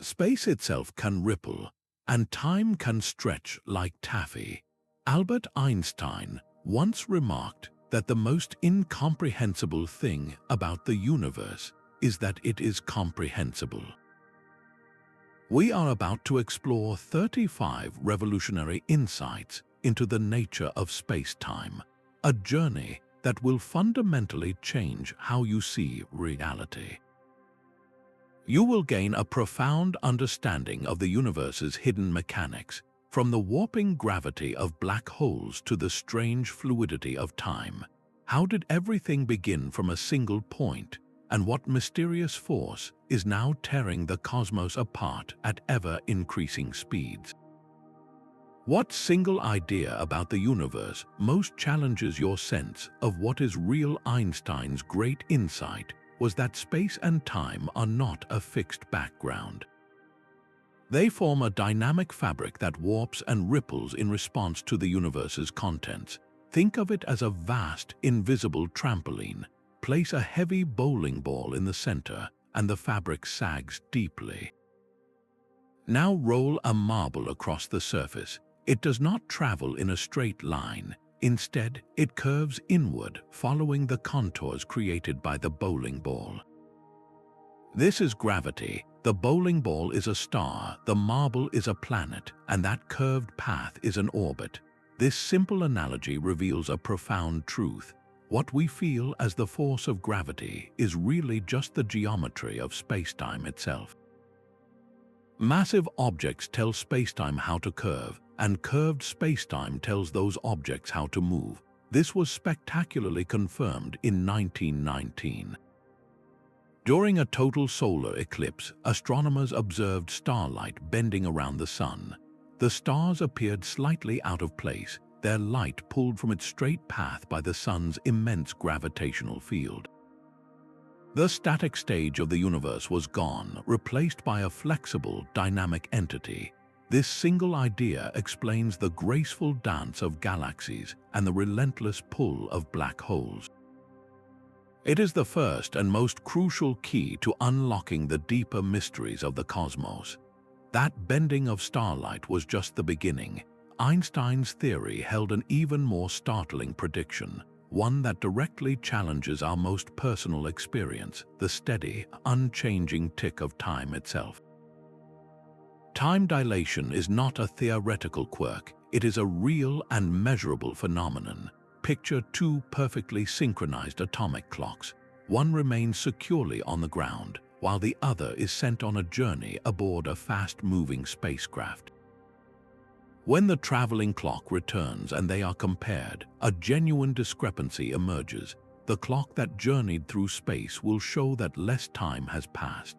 Space itself can ripple, and time can stretch like taffy. Albert Einstein once remarked that the most incomprehensible thing about the universe is that it is comprehensible. We are about to explore 35 revolutionary insights into the nature of space-time, a journey that will fundamentally change how you see reality. You will gain a profound understanding of the universe's hidden mechanics, from the warping gravity of black holes to the strange fluidity of time. How did everything begin from a single point, and what mysterious force is now tearing the cosmos apart at ever-increasing speeds? What single idea about the universe most challenges your sense of what is real? Einstein's great insight was that space and time are not a fixed background. They form a dynamic fabric that warps and ripples in response to the universe's contents. Think of it as a vast, invisible trampoline. Place a heavy bowling ball in the center, and the fabric sags deeply. Now roll a marble across the surface. It does not travel in a straight line. Instead, it curves inward, following the contours created by the bowling ball. This is gravity. The bowling ball is a star, the marble is a planet, and that curved path is an orbit. This simple analogy reveals a profound truth. What we feel as the force of gravity is really just the geometry of spacetime itself. Massive objects tell spacetime how to curve, and curved spacetime tells those objects how to move. This was spectacularly confirmed in 1919. During a total solar eclipse, astronomers observed starlight bending around the sun. The stars appeared slightly out of place, their light pulled from its straight path by the sun's immense gravitational field. The static stage of the universe was gone, replaced by a flexible, dynamic entity. This single idea explains the graceful dance of galaxies and the relentless pull of black holes. It is the first and most crucial key to unlocking the deeper mysteries of the cosmos. That bending of starlight was just the beginning. Einstein's theory held an even more startling prediction, one that directly challenges our most personal experience, the steady, unchanging tick of time itself. Time dilation is not a theoretical quirk, it is a real and measurable phenomenon. Picture two perfectly synchronized atomic clocks. One remains securely on the ground, while the other is sent on a journey aboard a fast-moving spacecraft. When the traveling clock returns and they are compared, a genuine discrepancy emerges. The clock that journeyed through space will show that less time has passed.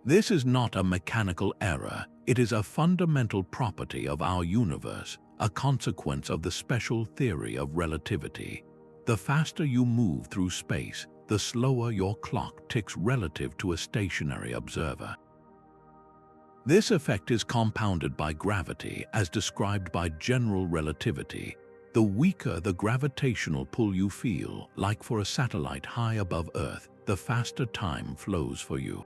This is not a mechanical error, it is a fundamental property of our universe, a consequence of the special theory of relativity. The faster you move through space, the slower your clock ticks relative to a stationary observer. This effect is compounded by gravity as described by general relativity. The weaker the gravitational pull you feel, like for a satellite high above Earth, the faster time flows for you.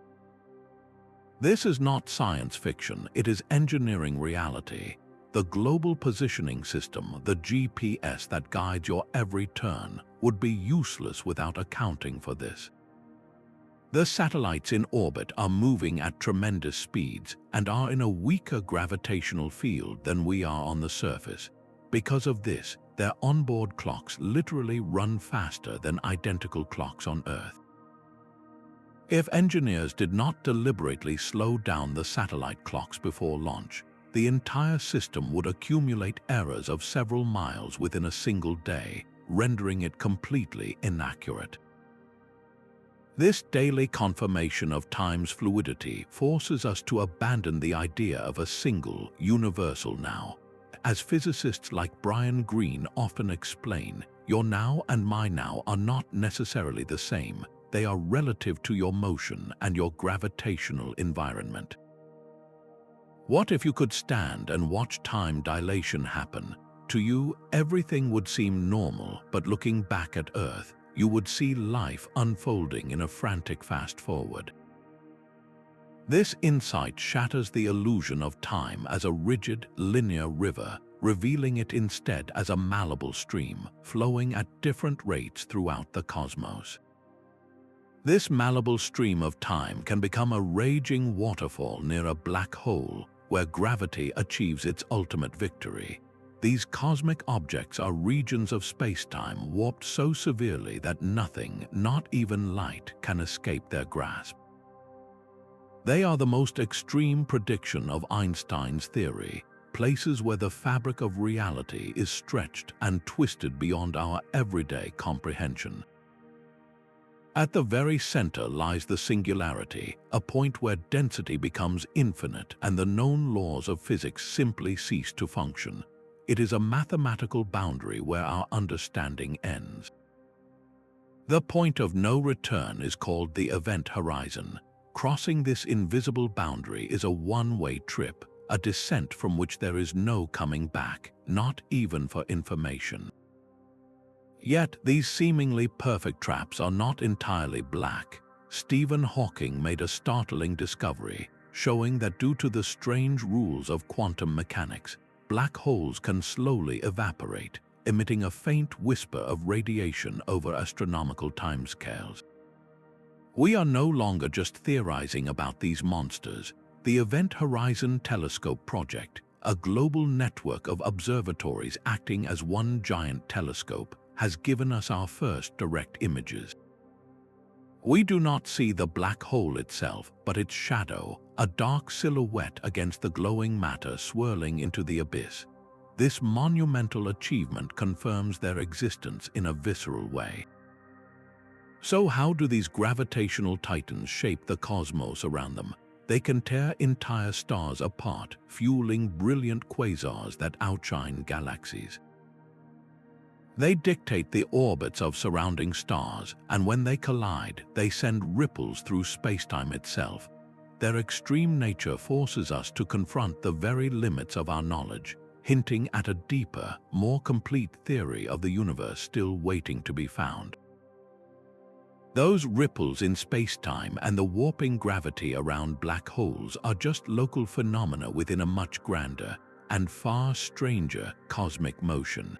This is not science fiction, it is engineering reality. The global positioning system, the GPS that guides your every turn, would be useless without accounting for this. The satellites in orbit are moving at tremendous speeds and are in a weaker gravitational field than we are on the surface. Because of this, their onboard clocks literally run faster than identical clocks on Earth. If engineers did not deliberately slow down the satellite clocks before launch, the entire system would accumulate errors of several miles within a single day, rendering it completely inaccurate. This daily confirmation of time's fluidity forces us to abandon the idea of a single, universal now. As physicists like Brian Greene often explain, your now and my now are not necessarily the same. They are relative to your motion and your gravitational environment. What if you could stand and watch time dilation happen? To you, everything would seem normal, but looking back at Earth, you would see life unfolding in a frantic fast-forward. This insight shatters the illusion of time as a rigid, linear river, revealing it instead as a malleable stream, flowing at different rates throughout the cosmos. This malleable stream of time can become a raging waterfall near a black hole, where gravity achieves its ultimate victory. These cosmic objects are regions of spacetime warped so severely that nothing, not even light, can escape their grasp. They are the most extreme prediction of Einstein's theory, places where the fabric of reality is stretched and twisted beyond our everyday comprehension. At the very center lies the singularity, a point where density becomes infinite and the known laws of physics simply cease to function. It is a mathematical boundary where our understanding ends. The point of no return is called the event horizon. Crossing this invisible boundary is a one-way trip, a descent from which there is no coming back, not even for information. Yet these seemingly perfect traps are not entirely black. Stephen Hawking made a startling discovery, showing that due to the strange rules of quantum mechanics, black holes can slowly evaporate, emitting a faint whisper of radiation over astronomical timescales. We are no longer just theorizing about these monsters. The Event Horizon Telescope Project, a global network of observatories acting as one giant telescope, has given us our first direct images. We do not see the black hole itself, but its shadow, a dark silhouette against the glowing matter swirling into the abyss. This monumental achievement confirms their existence in a visceral way. So how do these gravitational titans shape the cosmos around them? They can tear entire stars apart, fueling brilliant quasars that outshine galaxies. They dictate the orbits of surrounding stars, and when they collide, they send ripples through spacetime itself. Their extreme nature forces us to confront the very limits of our knowledge, hinting at a deeper, more complete theory of the universe still waiting to be found. Those ripples in spacetime and the warping gravity around black holes are just local phenomena within a much grander and far stranger cosmic motion.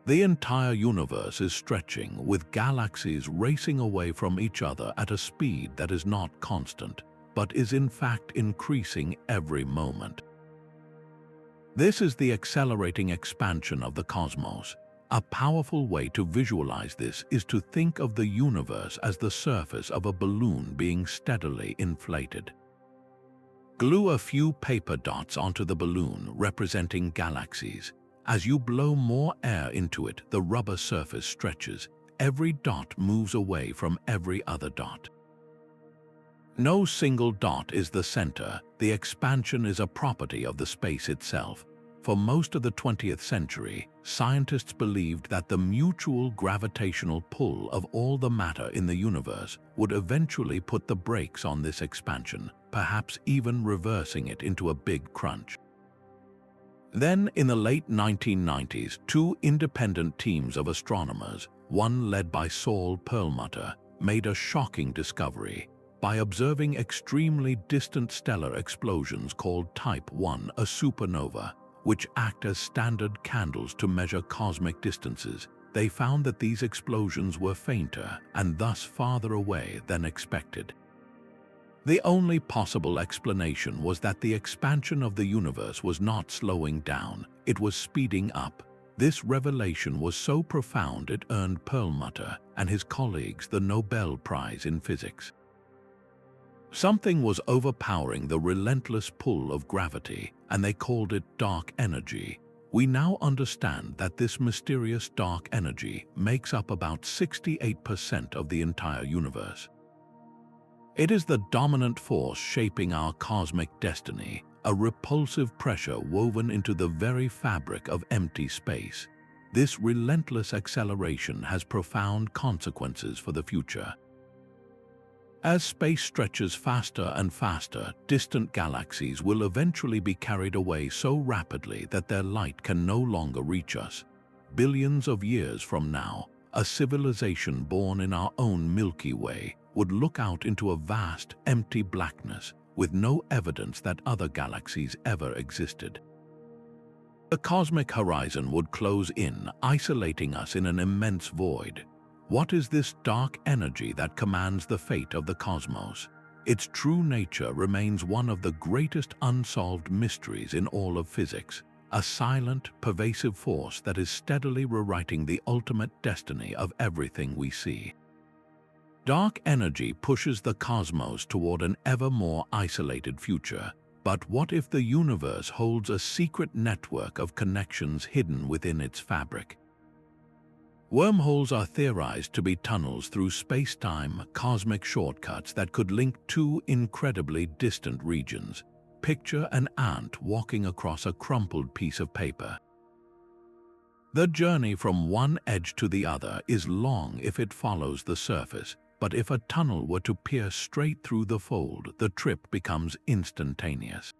The entire universe is stretching, with galaxies racing away from each other at a speed that is not constant, but is in fact increasing every moment. This is the accelerating expansion of the cosmos. A powerful way to visualize this is to think of the universe as the surface of a balloon being steadily inflated. Glue a few paper dots onto the balloon representing galaxies. As you blow more air into it, the rubber surface stretches. Every dot moves away from every other dot. No single dot is the center. The expansion is a property of the space itself. For most of the 20th century, scientists believed that the mutual gravitational pull of all the matter in the universe would eventually put the brakes on this expansion, perhaps even reversing it into a big crunch. Then, in the late 1990s, two independent teams of astronomers, one led by Saul Perlmutter, made a shocking discovery. By observing extremely distant stellar explosions called Type 1, a supernova, which act as standard candles to measure cosmic distances, they found that these explosions were fainter and thus farther away than expected. The only possible explanation was that the expansion of the universe was not slowing down, it was speeding up. This revelation was so profound it earned Perlmutter and his colleagues the Nobel Prize in Physics. Something was overpowering the relentless pull of gravity, and they called it dark energy. We now understand that this mysterious dark energy makes up about 68% of the entire universe. It is the dominant force shaping our cosmic destiny, a repulsive pressure woven into the very fabric of empty space. This relentless acceleration has profound consequences for the future. As space stretches faster and faster, distant galaxies will eventually be carried away so rapidly that their light can no longer reach us. Billions of years from now, a civilization born in our own Milky Way would look out into a vast, empty blackness with no evidence that other galaxies ever existed. The cosmic horizon would close in, isolating us in an immense void. What is this dark energy that commands the fate of the cosmos? Its true nature remains one of the greatest unsolved mysteries in all of physics, a silent, pervasive force that is steadily rewriting the ultimate destiny of everything we see. Dark energy pushes the cosmos toward an ever more isolated future. But what if the universe holds a secret network of connections hidden within its fabric? Wormholes are theorized to be tunnels through space-time, cosmic shortcuts that could link two incredibly distant regions. Picture an ant walking across a crumpled piece of paper. The journey from one edge to the other is long if it follows the surface, but if a tunnel were to pierce straight through the fold, the trip becomes instantaneous.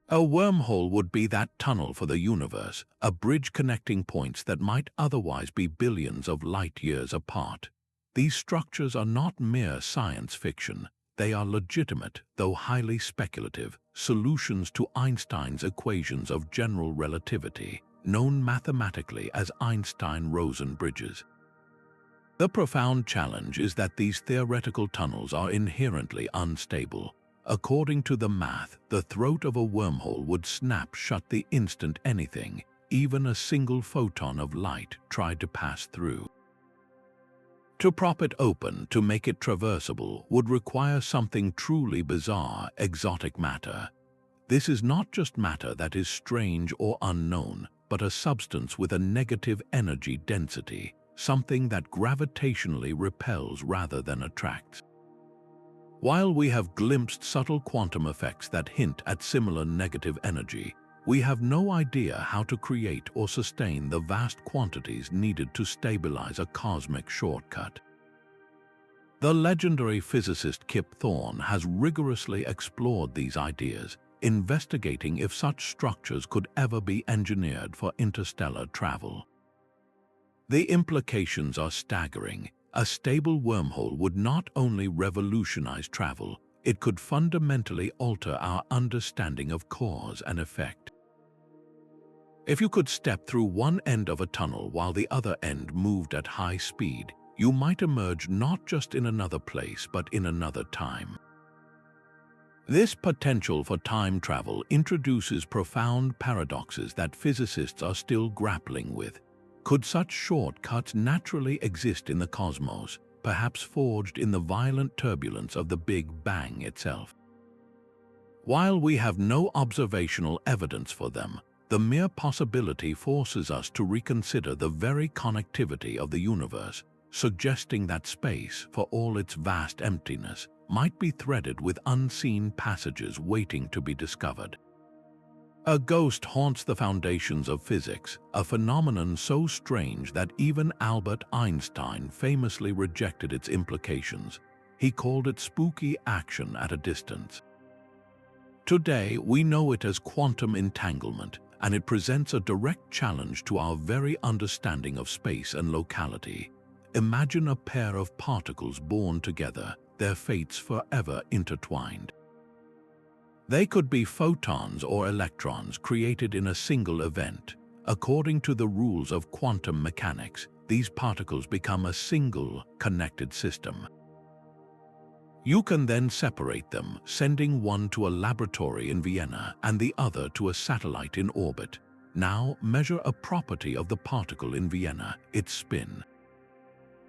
A wormhole would be that tunnel for the universe, a bridge connecting points that might otherwise be billions of light-years apart. These structures are not mere science fiction. They are legitimate, though highly speculative, solutions to Einstein's equations of general relativity, known mathematically as Einstein-Rosen bridges. The profound challenge is that these theoretical tunnels are inherently unstable. According to the math, the throat of a wormhole would snap shut the instant anything, even a single photon of light, tried to pass through. To prop it open, to make it traversable, would require something truly bizarre, exotic matter. This is not just matter that is strange or unknown, but a substance with a negative energy density, something that gravitationally repels rather than attracts. While we have glimpsed subtle quantum effects that hint at similar negative energy, we have no idea how to create or sustain the vast quantities needed to stabilize a cosmic shortcut. The legendary physicist Kip Thorne has rigorously explored these ideas, investigating if such structures could ever be engineered for interstellar travel. The implications are staggering. A stable wormhole would not only revolutionize travel, it could fundamentally alter our understanding of cause and effect. If you could step through one end of a tunnel while the other end moved at high speed, you might emerge not just in another place but in another time. This potential for time travel introduces profound paradoxes that physicists are still grappling with. Could such shortcuts naturally exist in the cosmos, perhaps forged in the violent turbulence of the Big Bang itself? While we have no observational evidence for them, the mere possibility forces us to reconsider the very connectivity of the universe, suggesting that space, for all its vast emptiness, might be threaded with unseen passages waiting to be discovered. A ghost haunts the foundations of physics, a phenomenon so strange that even Albert Einstein famously rejected its implications. He called it spooky action at a distance. Today, we know it as quantum entanglement, and it presents a direct challenge to our very understanding of space and locality. Imagine a pair of particles born together, their fates forever intertwined. They could be photons or electrons created in a single event. According to the rules of quantum mechanics, these particles become a single, connected system. You can then separate them, sending one to a laboratory in Vienna and the other to a satellite in orbit. Now measure a property of the particle in Vienna, its spin.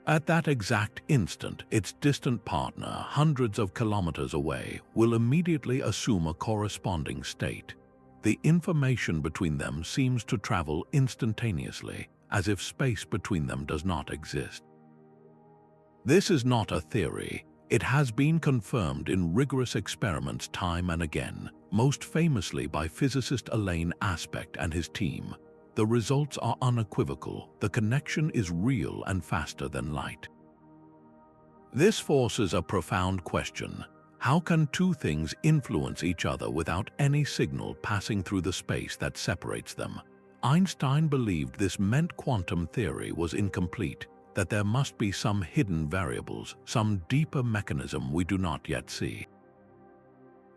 At that exact instant, its distant partner, hundreds of kilometers away, will immediately assume a corresponding state. The information between them seems to travel instantaneously, as if space between them does not exist. This is not a theory. It has been confirmed in rigorous experiments time and again, most famously by physicist Alain Aspect and his team. The results are unequivocal. The connection is real and faster than light. This forces a profound question. How can two things influence each other without any signal passing through the space that separates them? Einstein believed this meant quantum theory was incomplete. that there must be some hidden variables, some deeper mechanism we do not yet see.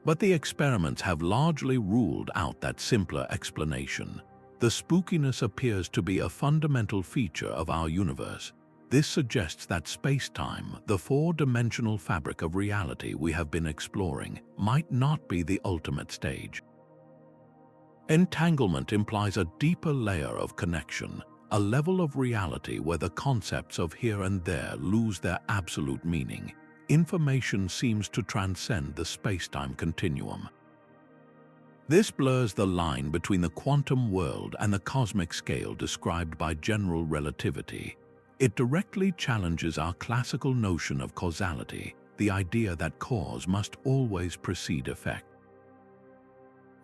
But the experiments have largely ruled out that simpler explanation. The spookiness appears to be a fundamental feature of our universe. This suggests that space-time, the four-dimensional fabric of reality we have been exploring, might not be the ultimate stage. Entanglement implies a deeper layer of connection, a level of reality where the concepts of here and there lose their absolute meaning. Information seems to transcend the space-time continuum. This blurs the line between the quantum world and the cosmic scale described by general relativity. It directly challenges our classical notion of causality, the idea that cause must always precede effect.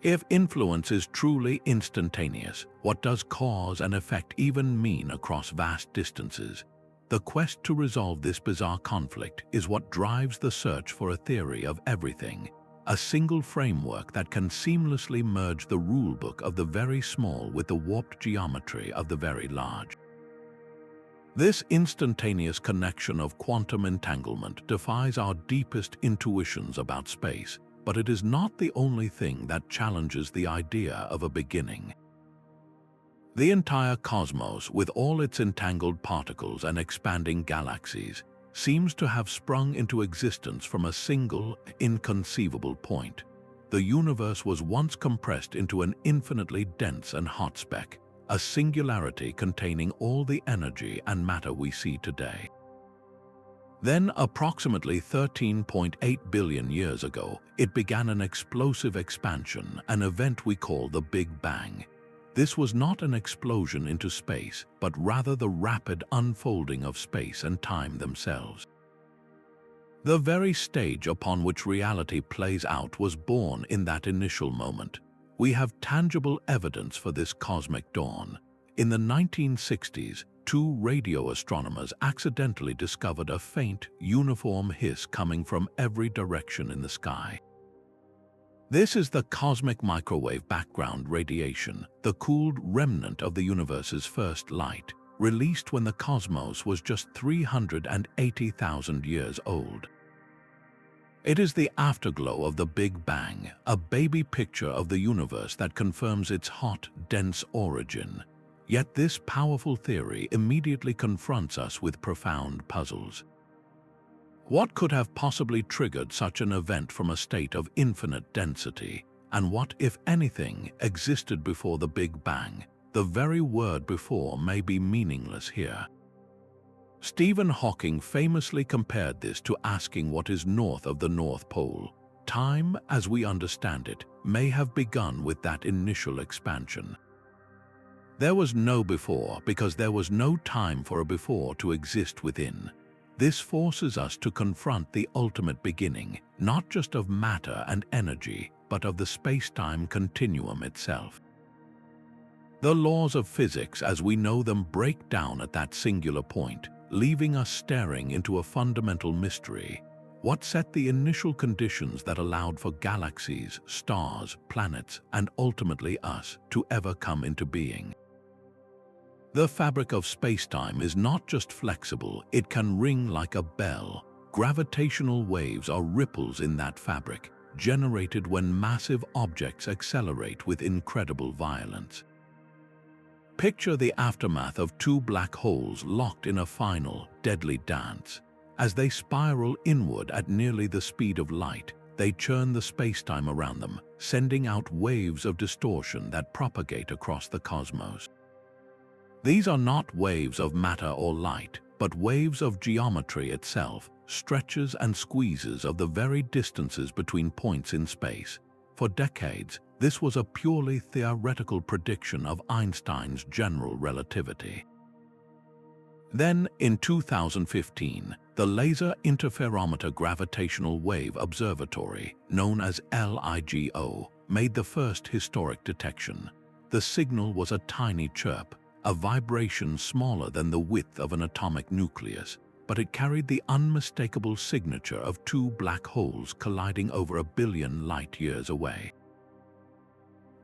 If influence is truly instantaneous, what does cause and effect even mean across vast distances? The quest to resolve this bizarre conflict is what drives the search for a theory of everything, a single framework that can seamlessly merge the rulebook of the very small with the warped geometry of the very large. This instantaneous connection of quantum entanglement defies our deepest intuitions about space, but it is not the only thing that challenges the idea of a beginning. The entire cosmos, with all its entangled particles and expanding galaxies, seems to have sprung into existence from a single, inconceivable point. The universe was once compressed into an infinitely dense and hot speck, a singularity containing all the energy and matter we see today. Then, approximately 13.8 billion years ago, it began an explosive expansion, an event we call the Big Bang. This was not an explosion into space, but rather the rapid unfolding of space and time themselves. The very stage upon which reality plays out was born in that initial moment. We have tangible evidence for this cosmic dawn. In the 1960s, two radio astronomers accidentally discovered a faint, uniform hiss coming from every direction in the sky. This is the cosmic microwave background radiation, the cooled remnant of the universe's first light, released when the cosmos was just 380,000 years old. It is the afterglow of the Big Bang, a baby picture of the universe that confirms its hot, dense origin. Yet this powerful theory immediately confronts us with profound puzzles. What could have possibly triggered such an event from a state of infinite density? And what, if anything, existed before the Big Bang? The very word before may be meaningless here. Stephen Hawking famously compared this to asking what is north of the North Pole. Time, as we understand it, may have begun with that initial expansion. There was no before because there was no time for a before to exist within. This forces us to confront the ultimate beginning, not just of matter and energy, but of the space-time continuum itself. The laws of physics as we know them break down at that singular point, leaving us staring into a fundamental mystery. What set the initial conditions that allowed for galaxies, stars, planets, and ultimately us to ever come into being? The fabric of space-time is not just flexible, it can ring like a bell. Gravitational waves are ripples in that fabric, generated when massive objects accelerate with incredible violence. Picture the aftermath of two black holes locked in a final, deadly dance. As they spiral inward at nearly the speed of light, they churn the space-time around them, sending out waves of distortion that propagate across the cosmos. These are not waves of matter or light, but waves of geometry itself, stretches and squeezes of the very distances between points in space. For decades, this was a purely theoretical prediction of Einstein's general relativity. Then, in 2015, the Laser Interferometer Gravitational Wave Observatory, known as LIGO, made the first historic detection. The signal was a tiny chirp, a vibration smaller than the width of an atomic nucleus, but it carried the unmistakable signature of two black holes colliding over 1 billion light-years away.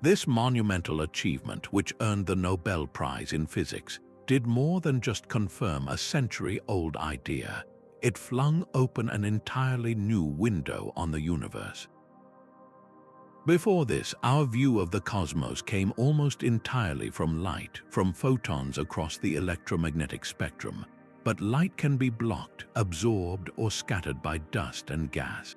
This monumental achievement, which earned the Nobel Prize in Physics, did more than just confirm a century-old idea. It flung open an entirely new window on the universe. Before this, our view of the cosmos came almost entirely from light, from photons across the electromagnetic spectrum. But light can be blocked, absorbed, or scattered by dust and gas.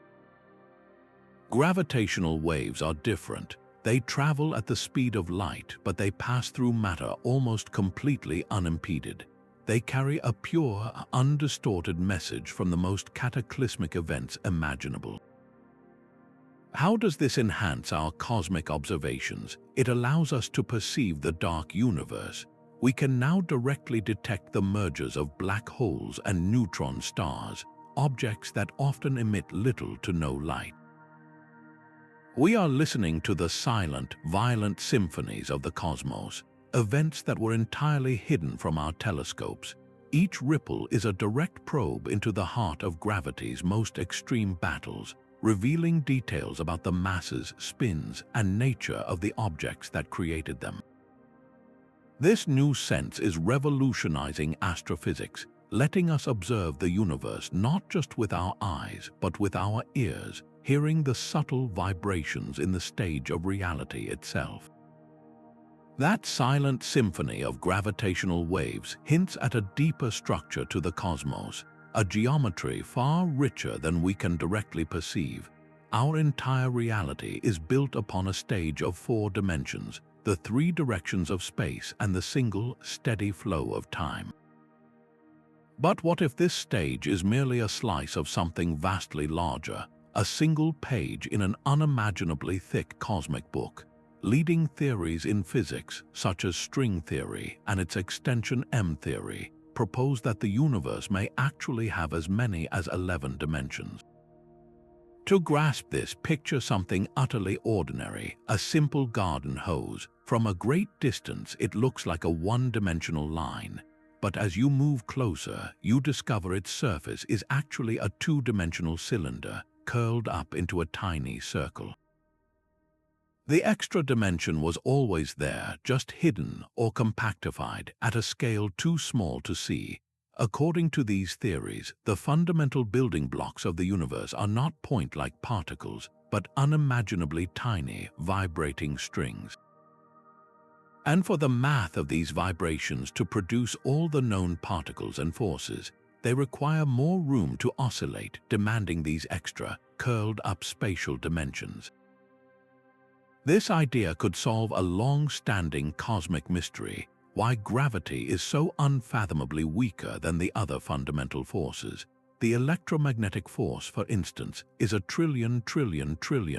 Gravitational waves are different. They travel at the speed of light, but they pass through matter almost completely unimpeded. They carry a pure, undistorted message from the most cataclysmic events imaginable. How does this enhance our cosmic observations? It allows us to perceive the dark universe. We can now directly detect the mergers of black holes and neutron stars, objects that often emit little to no light. We are listening to the silent, violent symphonies of the cosmos, events that were entirely hidden from our telescopes. Each ripple is a direct probe into the heart of gravity's most extreme battles, revealing details about the masses, spins, and nature of the objects that created them. This new sense is revolutionizing astrophysics, letting us observe the universe not just with our eyes, but with our ears, hearing the subtle vibrations in the stage of reality itself. That silent symphony of gravitational waves hints at a deeper structure to the cosmos, a geometry far richer than we can directly perceive. Our entire reality is built upon a stage of 4 dimensions, the 3 directions of space and the single, steady flow of time. But what if this stage is merely a slice of something vastly larger, a single page in an unimaginably thick cosmic book? Leading theories in physics, such as string theory and its extension M theory, propose that the universe may actually have as many as 11 dimensions. To grasp this, picture something utterly ordinary, a simple garden hose. From a great distance, it looks like a one-dimensional line, but as you move closer, you discover its surface is actually a 2-dimensional cylinder, curled up into a tiny circle. The extra dimension was always there, just hidden or compactified at a scale too small to see. According to these theories, the fundamental building blocks of the universe are not point-like particles, but unimaginably tiny, vibrating strings. And for the math of these vibrations to produce all the known particles and forces, they require more room to oscillate, demanding these extra, curled-up spatial dimensions. This idea could solve a long-standing cosmic mystery: why gravity is so unfathomably weaker than the other fundamental forces. The electromagnetic force, for instance, is a trillion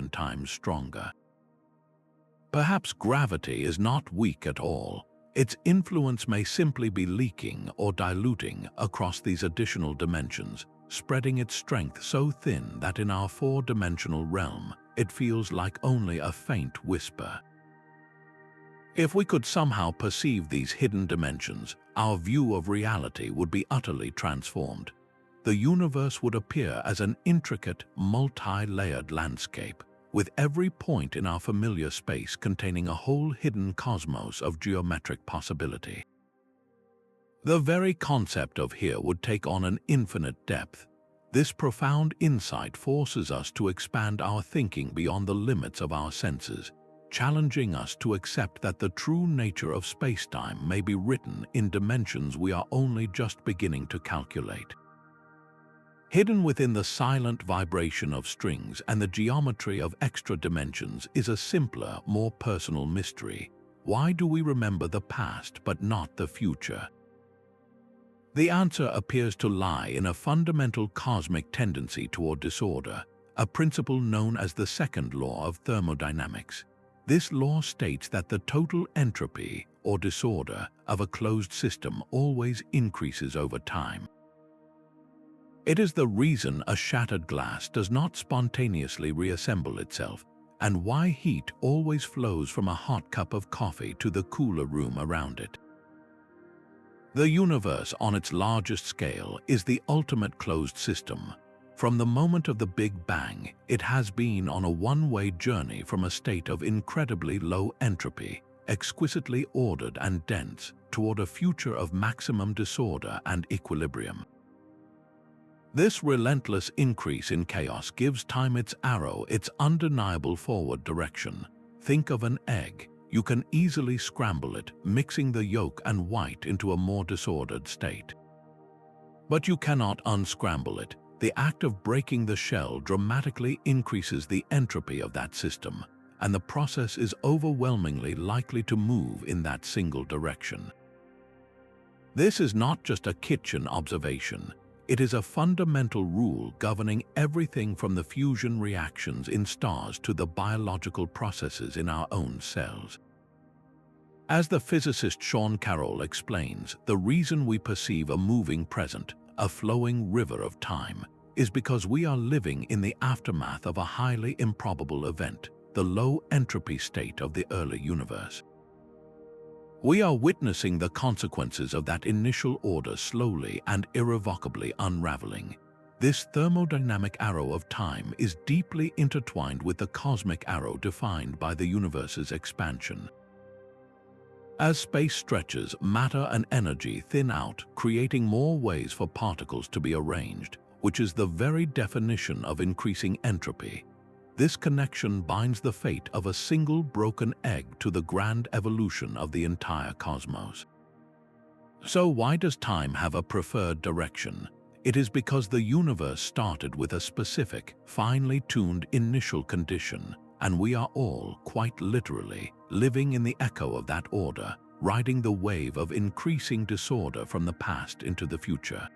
times stronger. Perhaps gravity is not weak at all. Its influence may simply be leaking or diluting across these additional dimensions, spreading its strength so thin that in our 4-dimensional realm, it feels like only a faint whisper. If we could somehow perceive these hidden dimensions, our view of reality would be utterly transformed. The universe would appear as an intricate, multi-layered landscape, with every point in our familiar space containing a whole hidden cosmos of geometric possibility. The very concept of here would take on an infinite depth. This profound insight forces us to expand our thinking beyond the limits of our senses, challenging us to accept that the true nature of spacetime may be written in dimensions we are only just beginning to calculate. Hidden within the silent vibration of strings and the geometry of extra dimensions is a simpler, more personal mystery. Why do we remember the past but not the future? The answer appears to lie in a fundamental cosmic tendency toward disorder, a principle known as the second law of thermodynamics. This law states that the total entropy, or disorder, of a closed system always increases over time. It is the reason a shattered glass does not spontaneously reassemble itself, and why heat always flows from a hot cup of coffee to the cooler room around it. The universe on its largest scale is the ultimate closed system. From the moment of the Big Bang, it has been on a one-way journey from a state of incredibly low entropy, exquisitely ordered and dense, toward a future of maximum disorder and equilibrium. This relentless increase in chaos gives time its arrow, its undeniable forward direction. Think of an egg. You can easily scramble it, mixing the yolk and white into a more disordered state. But you cannot unscramble it. The act of breaking the shell dramatically increases the entropy of that system, and the process is overwhelmingly likely to move in that single direction. This is not just a kitchen observation. It is a fundamental rule governing everything from the fusion reactions in stars to the biological processes in our own cells. As the physicist Sean Carroll explains, the reason we perceive a moving present, a flowing river of time, is because we are living in the aftermath of a highly improbable event, the low entropy state of the early universe. We are witnessing the consequences of that initial order slowly and irrevocably unraveling. This thermodynamic arrow of time is deeply intertwined with the cosmic arrow defined by the universe's expansion. As space stretches, matter and energy thin out, creating more ways for particles to be arranged, which is the very definition of increasing entropy. This connection binds the fate of a single broken egg to the grand evolution of the entire cosmos. So why does time have a preferred direction? It is because the universe started with a specific, finely tuned initial condition, and we are all, quite literally, living in the echo of that order, riding the wave of increasing disorder from the past into the future.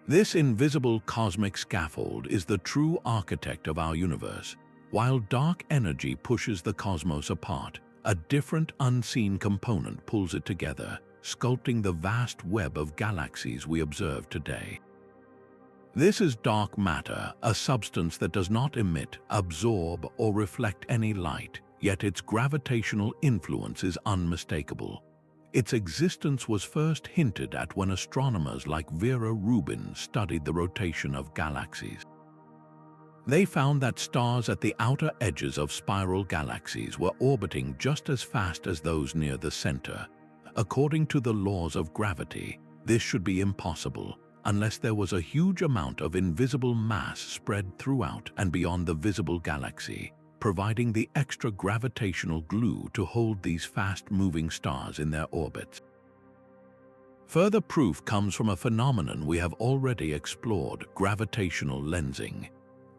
This invisible cosmic scaffold is the true architect of our universe. While dark energy pushes the cosmos apart, a different unseen component pulls it together, sculpting the vast web of galaxies we observe today. This is dark matter, a substance that does not emit, absorb, or reflect any light, yet its gravitational influence is unmistakable. Its existence was first hinted at when astronomers like Vera Rubin studied the rotation of galaxies. They found that stars at the outer edges of spiral galaxies were orbiting just as fast as those near the center. According to the laws of gravity, this should be impossible unless there was a huge amount of invisible mass spread throughout and beyond the visible galaxy, providing the extra gravitational glue to hold these fast-moving stars in their orbits. Further proof comes from a phenomenon we have already explored: gravitational lensing.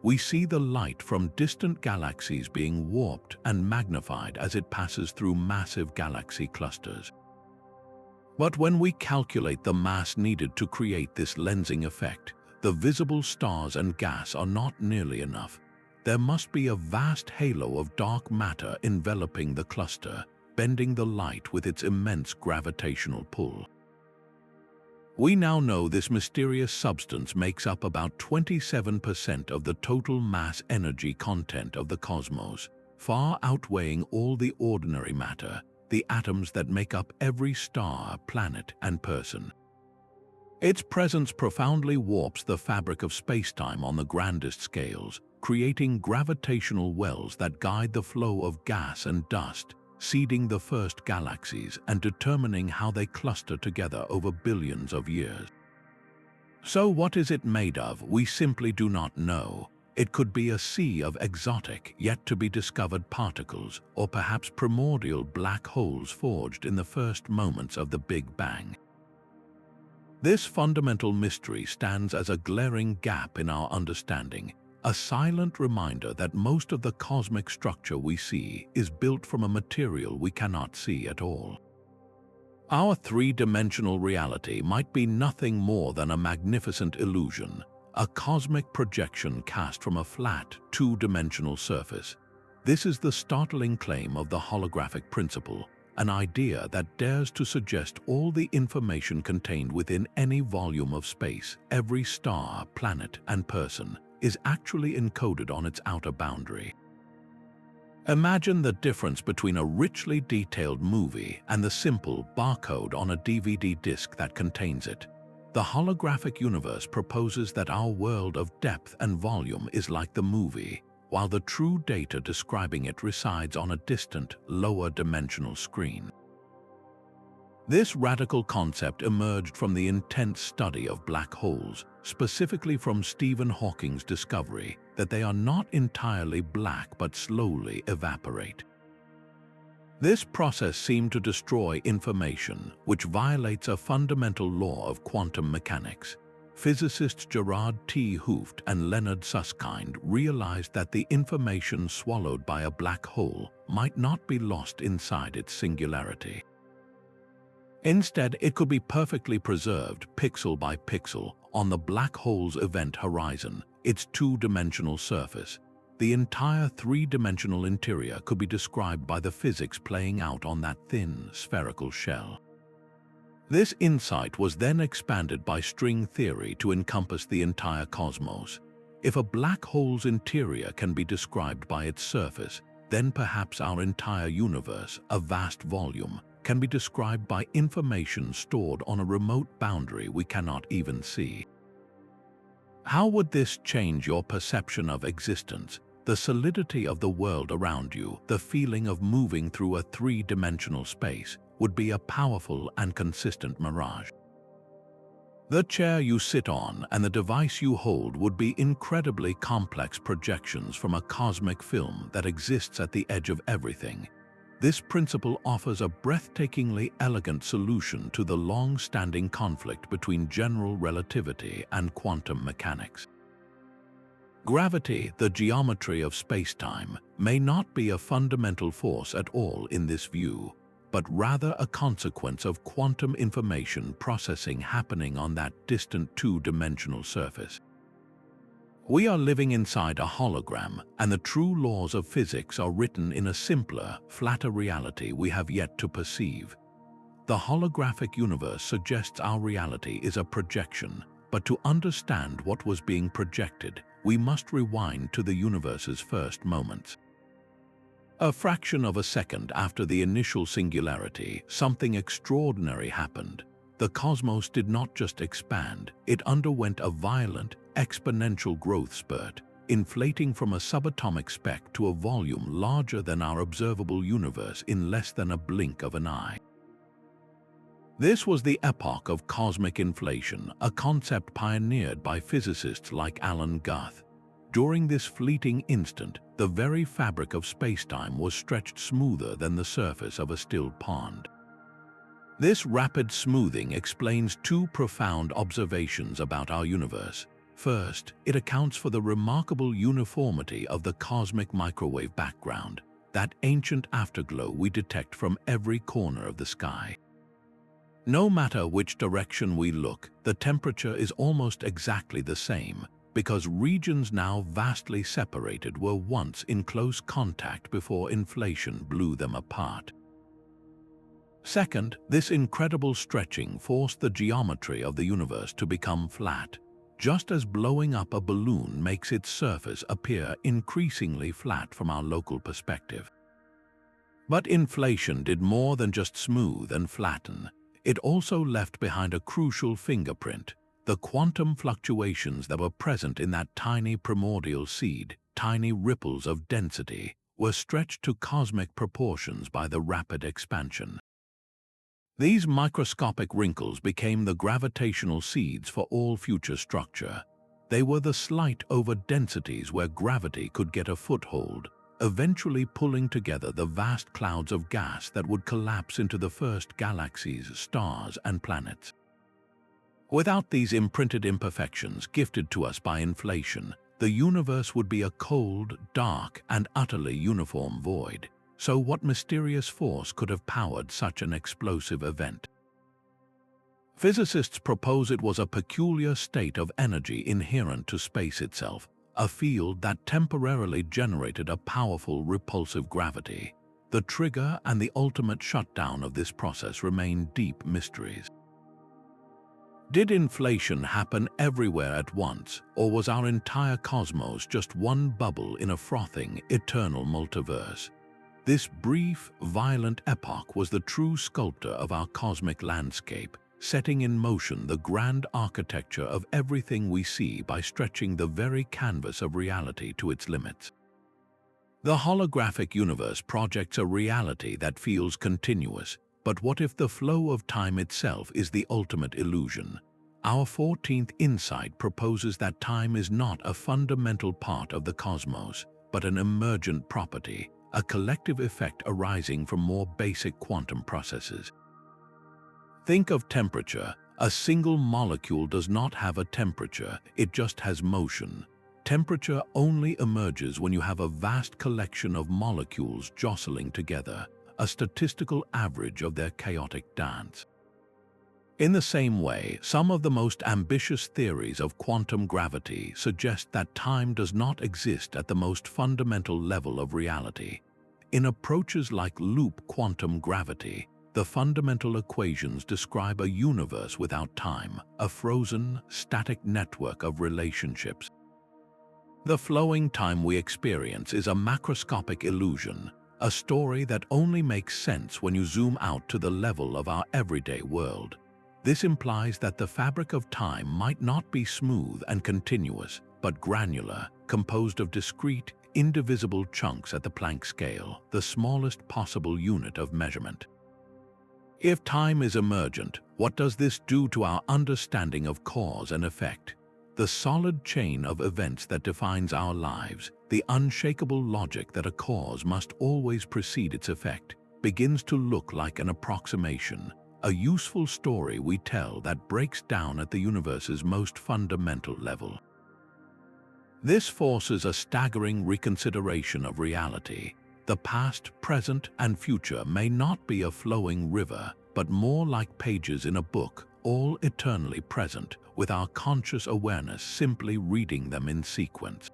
We see the light from distant galaxies being warped and magnified as it passes through massive galaxy clusters. But when we calculate the mass needed to create this lensing effect, the visible stars and gas are not nearly enough. There must be a vast halo of dark matter enveloping the cluster, bending the light with its immense gravitational pull. We now know this mysterious substance makes up about 27% of the total mass energy content of the cosmos, far outweighing all the ordinary matter, the atoms that make up every star, planet, and person. Its presence profoundly warps the fabric of spacetime on the grandest scales, creating gravitational wells that guide the flow of gas and dust, seeding the first galaxies and determining how they cluster together over billions of years. So what is it made of? We simply do not know. It could be a sea of exotic, yet-to-be-discovered particles, or perhaps primordial black holes forged in the first moments of the Big Bang. This fundamental mystery stands as a glaring gap in our understanding, a silent reminder that most of the cosmic structure we see is built from a material we cannot see at all. Our three-dimensional reality might be nothing more than a magnificent illusion, a cosmic projection cast from a flat, two-dimensional surface. This is the startling claim of the holographic principle, an idea that dares to suggest all the information contained within any volume of space, every star, planet, and person, is actually encoded on its outer boundary. Imagine the difference between a richly detailed movie and the simple barcode on a DVD disc that contains it. The holographic universe proposes that our world of depth and volume is like the movie, while the true data describing it resides on a distant, lower-dimensional screen. This radical concept emerged from the intense study of black holes, specifically from Stephen Hawking's discovery that they are not entirely black but slowly evaporate. This process seemed to destroy information, which violates a fundamental law of quantum mechanics. Physicists Gerard T. Hooft and Leonard Susskind realized that the information swallowed by a black hole might not be lost inside its singularity. Instead, it could be perfectly preserved pixel by pixel on the black hole's event horizon, its two-dimensional surface. The entire three-dimensional interior could be described by the physics playing out on that thin, spherical shell. This insight was then expanded by string theory to encompass the entire cosmos. If a black hole's interior can be described by its surface, then perhaps our entire universe, a vast volume, can be described by information stored on a remote boundary we cannot even see. How would this change your perception of existence, the solidity of the world around you, the feeling of moving through a three-dimensional space, would be a powerful and consistent mirage. The chair you sit on and the device you hold would be incredibly complex projections from a cosmic film that exists at the edge of everything. This principle offers a breathtakingly elegant solution to the long-standing conflict between general relativity and quantum mechanics. Gravity, the geometry of spacetime, may not be a fundamental force at all in this view, but rather a consequence of quantum information processing happening on that distant two-dimensional surface. We are living inside a hologram, and the true laws of physics are written in a simpler, flatter reality we have yet to perceive. The holographic universe suggests our reality is a projection, but to understand what was being projected, we must rewind to the universe's first moments. A fraction of a second after the initial singularity, something extraordinary happened. The cosmos did not just expand, it underwent a violent, exponential growth spurt, inflating from a subatomic speck to a volume larger than our observable universe in less than a blink of an eye. This was the epoch of cosmic inflation, a concept pioneered by physicists like Alan Guth. During this fleeting instant, the very fabric of spacetime was stretched smoother than the surface of a still pond. This rapid smoothing explains two profound observations about our universe. First, it accounts for the remarkable uniformity of the cosmic microwave background, that ancient afterglow we detect from every corner of the sky. No matter which direction we look, the temperature is almost exactly the same, because regions now vastly separated were once in close contact before inflation blew them apart. Second, this incredible stretching forced the geometry of the universe to become flat, just as blowing up a balloon makes its surface appear increasingly flat from our local perspective. But inflation did more than just smooth and flatten. It also left behind a crucial fingerprint. The quantum fluctuations that were present in that tiny primordial seed, tiny ripples of density, were stretched to cosmic proportions by the rapid expansion. These microscopic wrinkles became the gravitational seeds for all future structure. They were the slight over-densities where gravity could get a foothold, eventually pulling together the vast clouds of gas that would collapse into the first galaxies, stars, and planets. Without these imprinted imperfections gifted to us by inflation, the universe would be a cold, dark, and utterly uniform void. So what mysterious force could have powered such an explosive event? Physicists propose it was a peculiar state of energy inherent to space itself, a field that temporarily generated a powerful repulsive gravity. The trigger and the ultimate shutdown of this process remain deep mysteries. Did inflation happen everywhere at once, or was our entire cosmos just one bubble in a frothing, eternal multiverse? This brief, violent epoch was the true sculptor of our cosmic landscape, setting in motion the grand architecture of everything we see by stretching the very canvas of reality to its limits. The holographic universe projects a reality that feels continuous, but what if the flow of time itself is the ultimate illusion? Our 14th insight proposes that time is not a fundamental part of the cosmos, but an emergent property, a collective effect arising from more basic quantum processes. Think of temperature. A single molecule does not have a temperature, it just has motion. Temperature only emerges when you have a vast collection of molecules jostling together, a statistical average of their chaotic dance. In the same way, some of the most ambitious theories of quantum gravity suggest that time does not exist at the most fundamental level of reality. In approaches like loop quantum gravity, the fundamental equations describe a universe without time, a frozen, static network of relationships. The flowing time we experience is a macroscopic illusion, a story that only makes sense when you zoom out to the level of our everyday world. This implies that the fabric of time might not be smooth and continuous, but granular, composed of discrete, indivisible chunks at the Planck scale, the smallest possible unit of measurement. If time is emergent, what does this do to our understanding of cause and effect? The solid chain of events that defines our lives, the unshakable logic that a cause must always precede its effect, begins to look like an approximation, a useful story we tell that breaks down at the universe's most fundamental level. This forces a staggering reconsideration of reality. The past, present, and future may not be a flowing river, but more like pages in a book, all eternally present, with our conscious awareness simply reading them in sequence.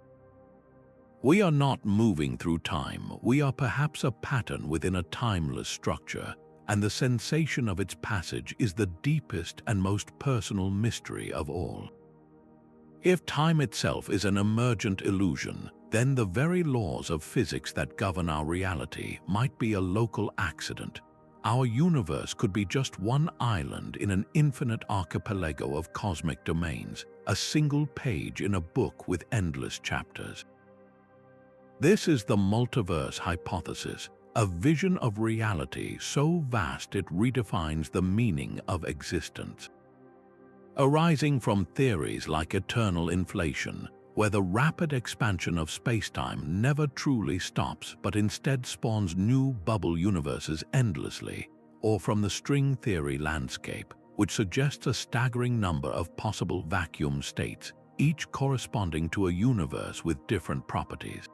We are not moving through time, we are perhaps a pattern within a timeless structure, and the sensation of its passage is the deepest and most personal mystery of all. If time itself is an emergent illusion, then the very laws of physics that govern our reality might be a local accident. Our universe could be just one island in an infinite archipelago of cosmic domains, a single page in a book with endless chapters. This is the Multiverse Hypothesis, a vision of reality so vast it redefines the meaning of existence. Arising from theories like eternal inflation, where the rapid expansion of spacetime never truly stops but instead spawns new bubble universes endlessly, or from the string theory landscape, which suggests a staggering number of possible vacuum states, each corresponding to a universe with different properties.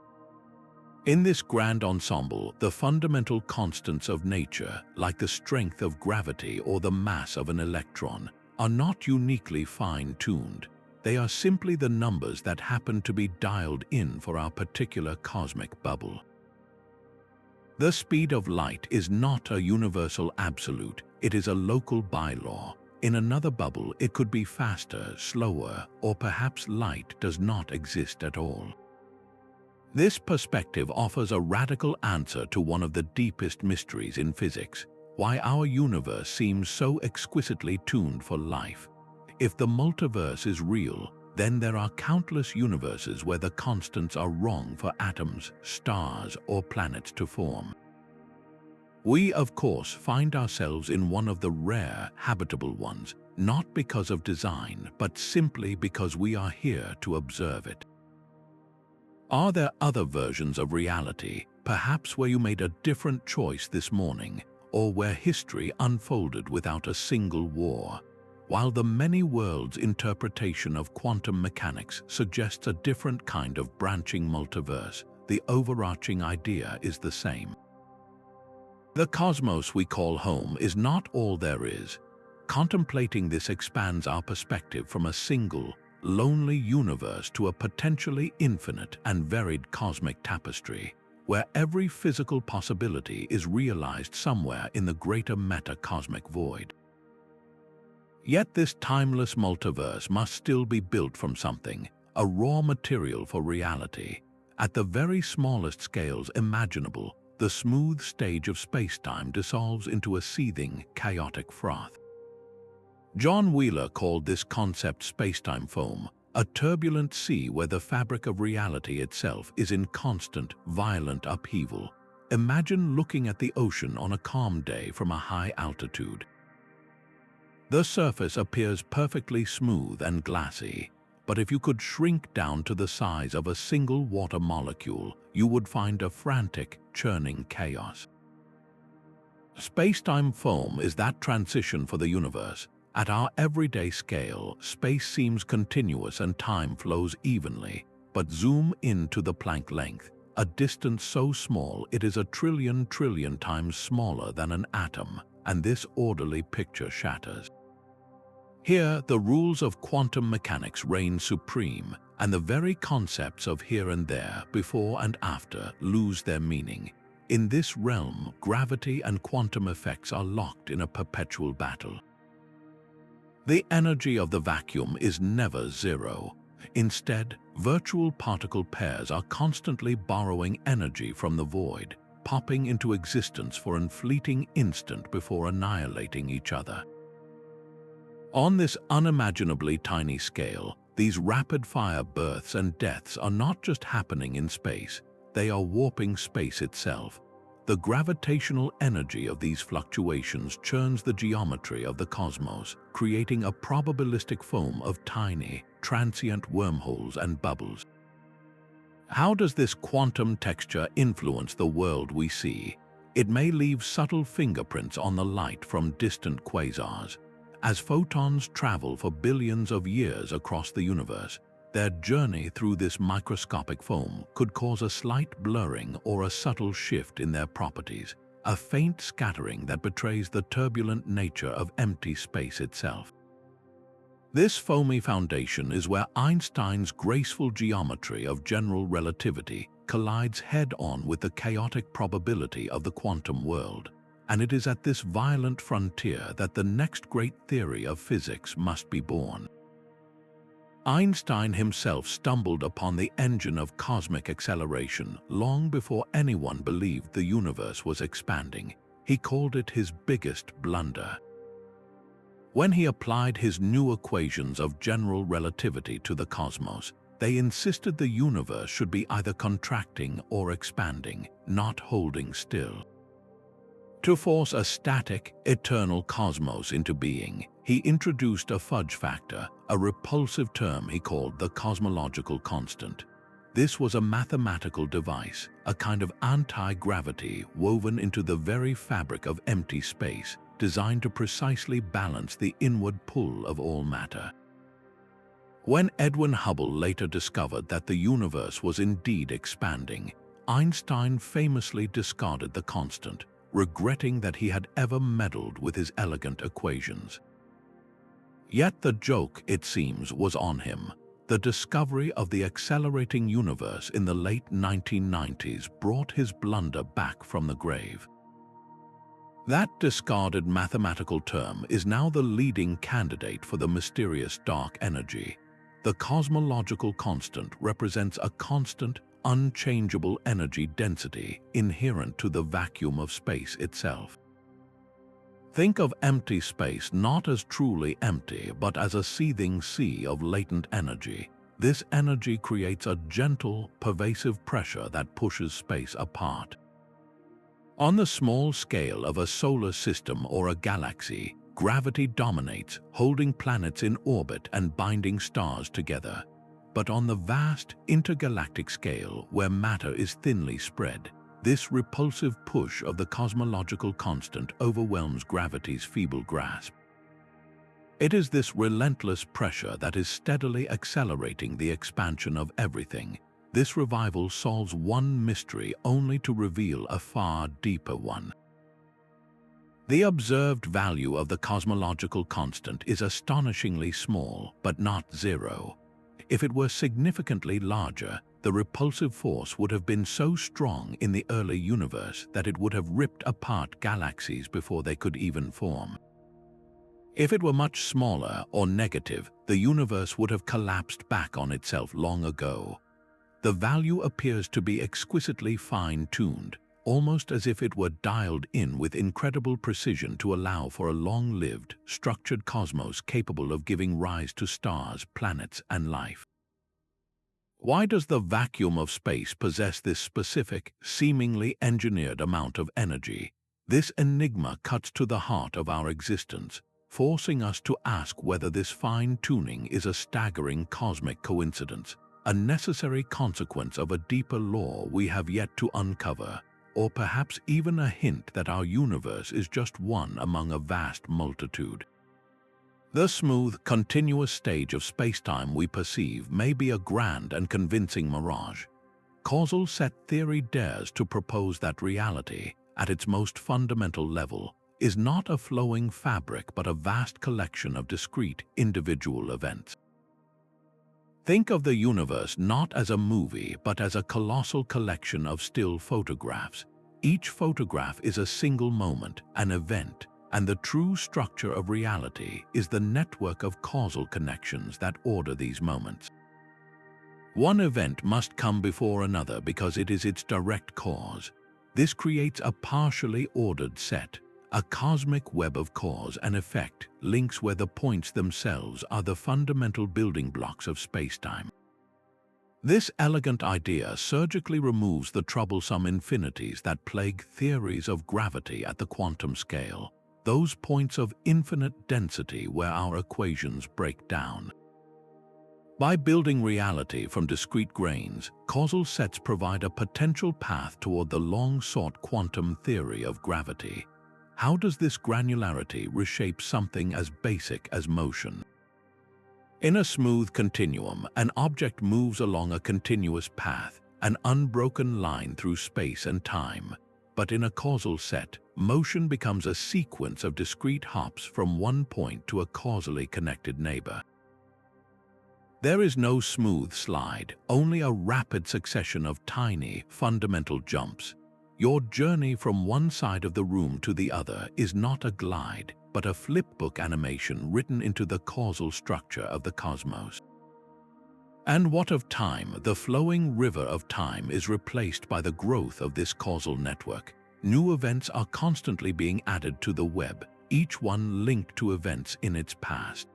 In this grand ensemble, the fundamental constants of nature, like the strength of gravity or the mass of an electron, are not uniquely fine-tuned. They are simply the numbers that happen to be dialed in for our particular cosmic bubble. The speed of light is not a universal absolute, it is a local bylaw. In another bubble, it could be faster, slower, or perhaps light does not exist at all. This perspective offers a radical answer to one of the deepest mysteries in physics: why our universe seems so exquisitely tuned for life. If the multiverse is real, then there are countless universes where the constants are wrong for atoms, stars, or planets to form. We, of course, find ourselves in one of the rare, habitable ones, not because of design, but simply because we are here to observe it. Are there other versions of reality, perhaps where you made a different choice this morning, or where history unfolded without a single war? While the many worlds interpretation of quantum mechanics suggests a different kind of branching multiverse, the overarching idea is the same. The cosmos we call home is not all there is. Contemplating this expands our perspective from a single, lonely universe to a potentially infinite and varied cosmic tapestry, where every physical possibility is realized somewhere in the greater meta-cosmic void. Yet this timeless multiverse must still be built from something, a raw material for reality. At the very smallest scales imaginable, the smooth stage of spacetime dissolves into a seething, chaotic froth. John Wheeler called this concept spacetime foam, a turbulent sea where the fabric of reality itself is in constant, violent upheaval. Imagine looking at the ocean on a calm day from a high altitude. The surface appears perfectly smooth and glassy, but if you could shrink down to the size of a single water molecule, you would find a frantic, churning chaos. Spacetime foam is that transition for the universe. At our everyday scale, space seems continuous and time flows evenly, but zoom in to the Planck length, a distance so small it is a trillion times smaller than an atom, and this orderly picture shatters. Here, the rules of quantum mechanics reign supreme, and the very concepts of here and there, before and after, lose their meaning. In this realm, gravity and quantum effects are locked in a perpetual battle. The energy of the vacuum is never zero. Instead, virtual particle pairs are constantly borrowing energy from the void, popping into existence for a fleeting instant before annihilating each other. On this unimaginably tiny scale, these rapid-fire births and deaths are not just happening in space, they are warping space itself. The gravitational energy of these fluctuations churns the geometry of the cosmos, creating a probabilistic foam of tiny, transient wormholes and bubbles. How does this quantum texture influence the world we see? It may leave subtle fingerprints on the light from distant quasars. As photons travel for billions of years across the universe, their journey through this microscopic foam could cause a slight blurring or a subtle shift in their properties, a faint scattering that betrays the turbulent nature of empty space itself. This foamy foundation is where Einstein's graceful geometry of general relativity collides head-on with the chaotic probability of the quantum world. And it is at this violent frontier that the next great theory of physics must be born. Einstein himself stumbled upon the engine of cosmic acceleration long before anyone believed the universe was expanding. He called it his biggest blunder. When he applied his new equations of general relativity to the cosmos, they insisted the universe should be either contracting or expanding, not holding still. To force a static, eternal cosmos into being, he introduced a fudge factor, a repulsive term he called the cosmological constant. This was a mathematical device, a kind of anti-gravity woven into the very fabric of empty space, designed to precisely balance the inward pull of all matter. When Edwin Hubble later discovered that the universe was indeed expanding, Einstein famously discarded the constant, regretting that he had ever meddled with his elegant equations. Yet the joke, it seems, was on him. The discovery of the accelerating universe in the late 1990s brought his blunder back from the grave. That discarded mathematical term is now the leading candidate for the mysterious dark energy. The cosmological constant represents a constant, unchangeable energy density inherent to the vacuum of space itself. Think of empty space not as truly empty, but as a seething sea of latent energy. This energy creates a gentle, pervasive pressure that pushes space apart. On the small scale of a solar system or a galaxy, gravity dominates, holding planets in orbit and binding stars together. But on the vast, intergalactic scale, where matter is thinly spread, this repulsive push of the cosmological constant overwhelms gravity's feeble grasp. It is this relentless pressure that is steadily accelerating the expansion of everything. This revival solves one mystery only to reveal a far deeper one. The observed value of the cosmological constant is astonishingly small, but not zero. If it were significantly larger, the repulsive force would have been so strong in the early universe that it would have ripped apart galaxies before they could even form. If it were much smaller or negative, the universe would have collapsed back on itself long ago. The value appears to be exquisitely fine-tuned, almost as if it were dialed in with incredible precision to allow for a long-lived, structured cosmos capable of giving rise to stars, planets, and life. Why does the vacuum of space possess this specific, seemingly engineered amount of energy? This enigma cuts to the heart of our existence, forcing us to ask whether this fine-tuning is a staggering cosmic coincidence, a necessary consequence of a deeper law we have yet to uncover, or perhaps even a hint that our universe is just one among a vast multitude. The smooth, continuous stage of spacetime we perceive may be a grand and convincing mirage. Causal Set Theory dares to propose that reality, at its most fundamental level, is not a flowing fabric but a vast collection of discrete, individual events. Think of the universe not as a movie but as a colossal collection of still photographs. Each photograph is a single moment, an event, and the true structure of reality is the network of causal connections that order these moments. One event must come before another because it is its direct cause. This creates a partially ordered set, a cosmic web of cause and effect, links where the points themselves are the fundamental building blocks of spacetime. This elegant idea surgically removes the troublesome infinities that plague theories of gravity at the quantum scale, those points of infinite density where our equations break down. By building reality from discrete grains, causal sets provide a potential path toward the long-sought quantum theory of gravity. How does this granularity reshape something as basic as motion? In a smooth continuum, an object moves along a continuous path, an unbroken line through space and time. But in a causal set, motion becomes a sequence of discrete hops from one point to a causally connected neighbor. There is no smooth slide, only a rapid succession of tiny, fundamental jumps. Your journey from one side of the room to the other is not a glide, but a flipbook animation written into the causal structure of the cosmos. And what of time? The flowing river of time is replaced by the growth of this causal network. New events are constantly being added to the web, each one linked to events in its past.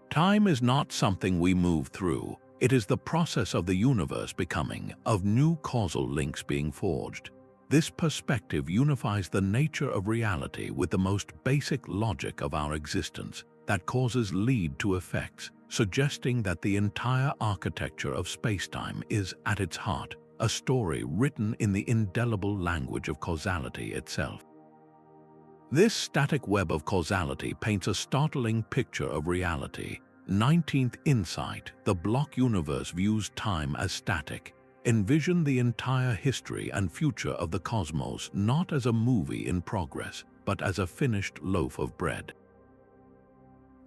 Time is not something we move through. It is the process of the universe becoming, of new causal links being forged. This perspective unifies the nature of reality with the most basic logic of our existence, that causes lead to effects, suggesting that the entire architecture of spacetime is, at its heart, a story written in the indelible language of causality itself. This static web of causality paints a startling picture of reality. 19th insight: the block universe views time as static. Envision the entire history and future of the cosmos not as a movie in progress, but as a finished loaf of bread.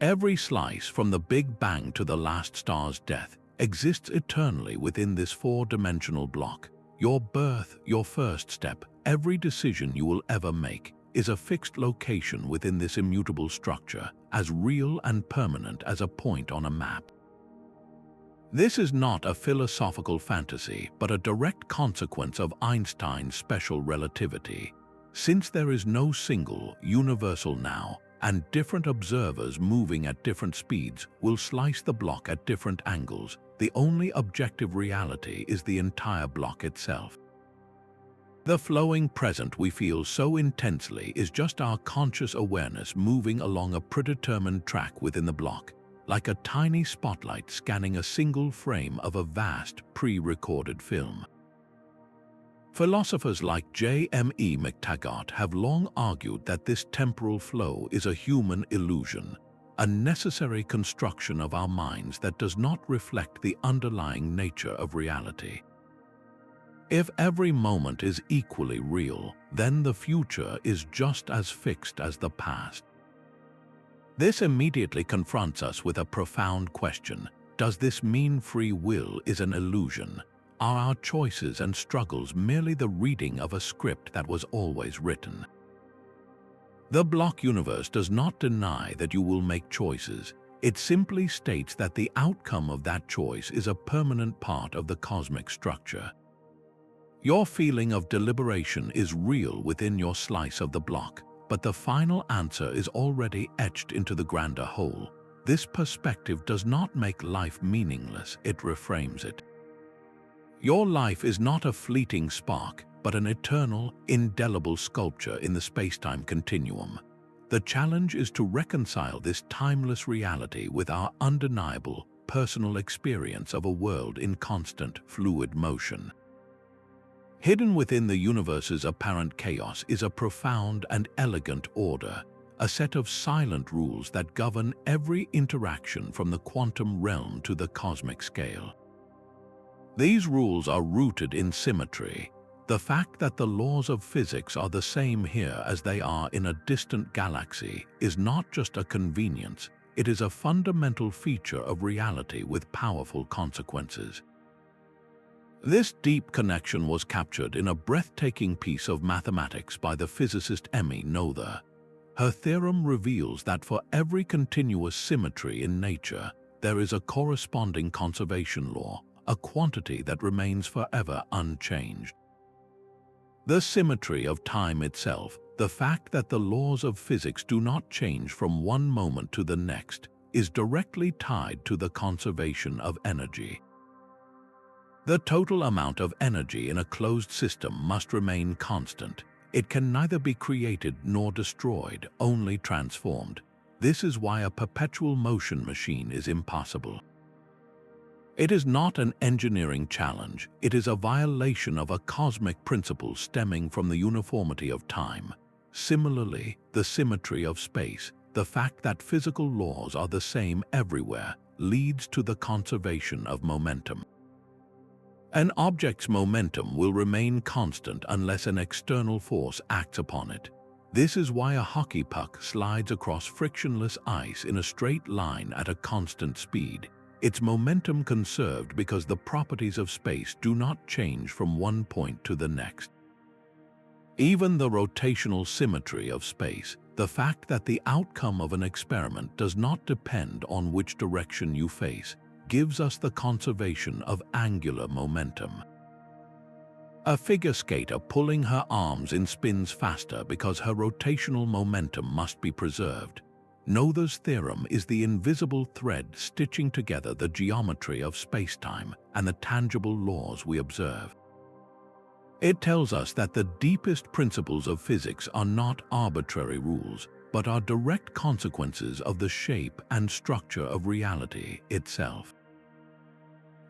Every slice, from the Big Bang to the last star's death, exists eternally within this four-dimensional block. Your birth, your first step, every decision you will ever make, is a fixed location within this immutable structure, as real and permanent as a point on a map. This is not a philosophical fantasy, but a direct consequence of Einstein's special relativity. Since there is no single, universal now, and different observers moving at different speeds will slice the block at different angles, the only objective reality is the entire block itself. The flowing present we feel so intensely is just our conscious awareness moving along a predetermined track within the block, like a tiny spotlight scanning a single frame of a vast, pre-recorded film. Philosophers like J.M.E. McTaggart have long argued that this temporal flow is a human illusion, a necessary construction of our minds that does not reflect the underlying nature of reality. If every moment is equally real, then the future is just as fixed as the past. This immediately confronts us with a profound question. Does this mean free will is an illusion? Are our choices and struggles merely the reading of a script that was always written? The block universe does not deny that you will make choices. It simply states that the outcome of that choice is a permanent part of the cosmic structure. Your feeling of deliberation is real within your slice of the block, but the final answer is already etched into the grander whole. this perspective does not make life meaningless, it reframes it. Your life is not a fleeting spark, but an eternal, indelible sculpture in the space-time continuum. The challenge is to reconcile this timeless reality with our undeniable, personal experience of a world in constant, fluid motion. Hidden within the universe's apparent chaos is a profound and elegant order, a set of silent rules that govern every interaction from the quantum realm to the cosmic scale. These rules are rooted in symmetry. The fact that the laws of physics are the same here as they are in a distant galaxy is not just a convenience, it is a fundamental feature of reality with powerful consequences. This deep connection was captured in a breathtaking piece of mathematics by the physicist Noether. Her theorem reveals that for every continuous symmetry in nature, there is a corresponding conservation law, a quantity that remains forever unchanged. The symmetry of time itself, the fact that the laws of physics do not change from one moment to the next, is directly tied to the conservation of energy. The total amount of energy in a closed system must remain constant. It can neither be created nor destroyed, only transformed. This is why a perpetual motion machine is impossible. It is not an engineering challenge, it is a violation of a cosmic principle stemming from the uniformity of time. Similarly, the symmetry of space, the fact that physical laws are the same everywhere, leads to the conservation of momentum. An object's momentum will remain constant unless an external force acts upon it. This is why a hockey puck slides across frictionless ice in a straight line at a constant speed. Its momentum conserved because the properties of space do not change from one point to the next. Even the rotational symmetry of space, the fact that the outcome of an experiment does not depend on which direction you face, gives us the conservation of angular momentum. A figure skater pulling her arms in spins faster because her rotational momentum must be preserved. Noether's theorem is the invisible thread stitching together the geometry of spacetime and the tangible laws we observe. It tells us that the deepest principles of physics are not arbitrary rules, but are direct consequences of the shape and structure of reality itself.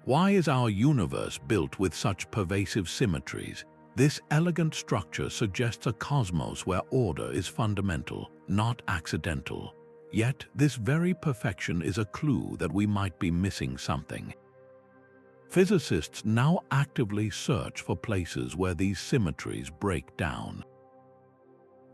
Why is our universe built with such pervasive symmetries? This elegant structure suggests a cosmos where order is fundamental, not accidental. Yet, this very perfection is a clue that we might be missing something. Physicists now actively search for places where these symmetries break down.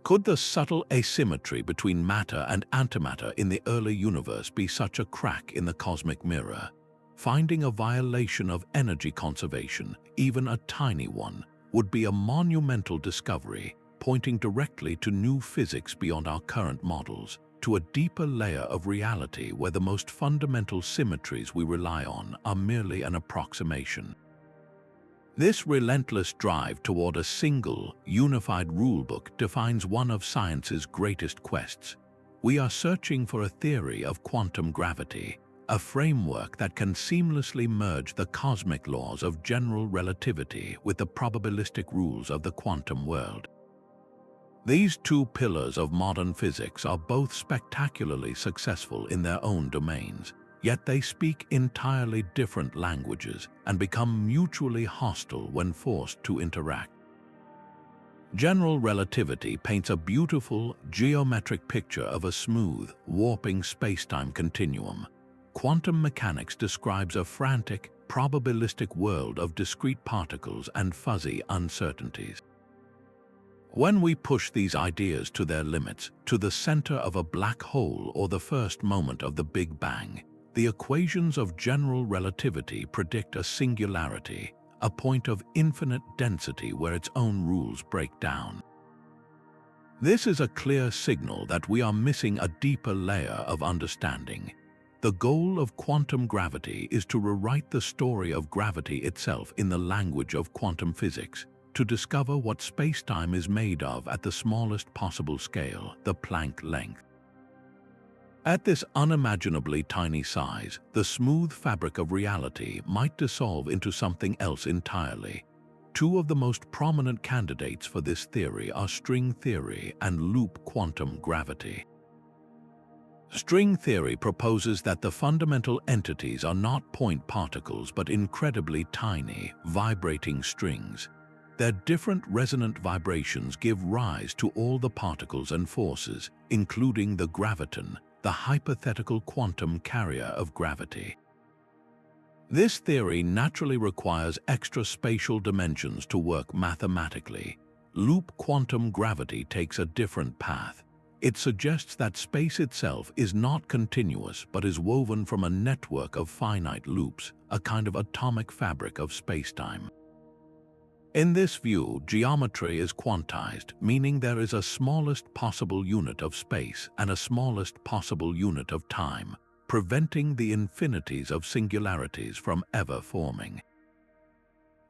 Could the subtle asymmetry between matter and antimatter in the early universe be such a crack in the cosmic mirror? Finding a violation of energy conservation, even a tiny one, would be a monumental discovery, pointing directly to new physics beyond our current models, to a deeper layer of reality where the most fundamental symmetries we rely on are merely an approximation. This relentless drive toward a single, unified rulebook defines one of science's greatest quests. We are searching for a theory of quantum gravity, a framework that can seamlessly merge the cosmic laws of general relativity with the probabilistic rules of the quantum world. These two pillars of modern physics are both spectacularly successful in their own domains, yet they speak entirely different languages and become mutually hostile when forced to interact. General relativity paints a beautiful, geometric picture of a smooth, warping spacetime continuum. Quantum mechanics describes a frantic, probabilistic world of discrete particles and fuzzy uncertainties. When we push these ideas to their limits, to the center of a black hole or the first moment of the Big Bang, the equations of general relativity predict a singularity, a point of infinite density where its own rules break down. This is a clear signal that we are missing a deeper layer of understanding. The goal of quantum gravity is to rewrite the story of gravity itself in the language of quantum physics, to discover what spacetime is made of at the smallest possible scale, the Planck length. At this unimaginably tiny size, the smooth fabric of reality might dissolve into something else entirely. Two of the most prominent candidates for this theory are string theory and loop quantum gravity. String theory proposes that the fundamental entities are not point particles but incredibly tiny, vibrating strings. Their different resonant vibrations give rise to all the particles and forces, including the graviton, the hypothetical quantum carrier of gravity. This theory naturally requires extra spatial dimensions to work mathematically. Loop quantum gravity takes a different path. It suggests that space itself is not continuous but is woven from a network of finite loops, a kind of atomic fabric of spacetime. In this view, geometry is quantized, meaning there is a smallest possible unit of space and a smallest possible unit of time, preventing the infinities of singularities from ever forming.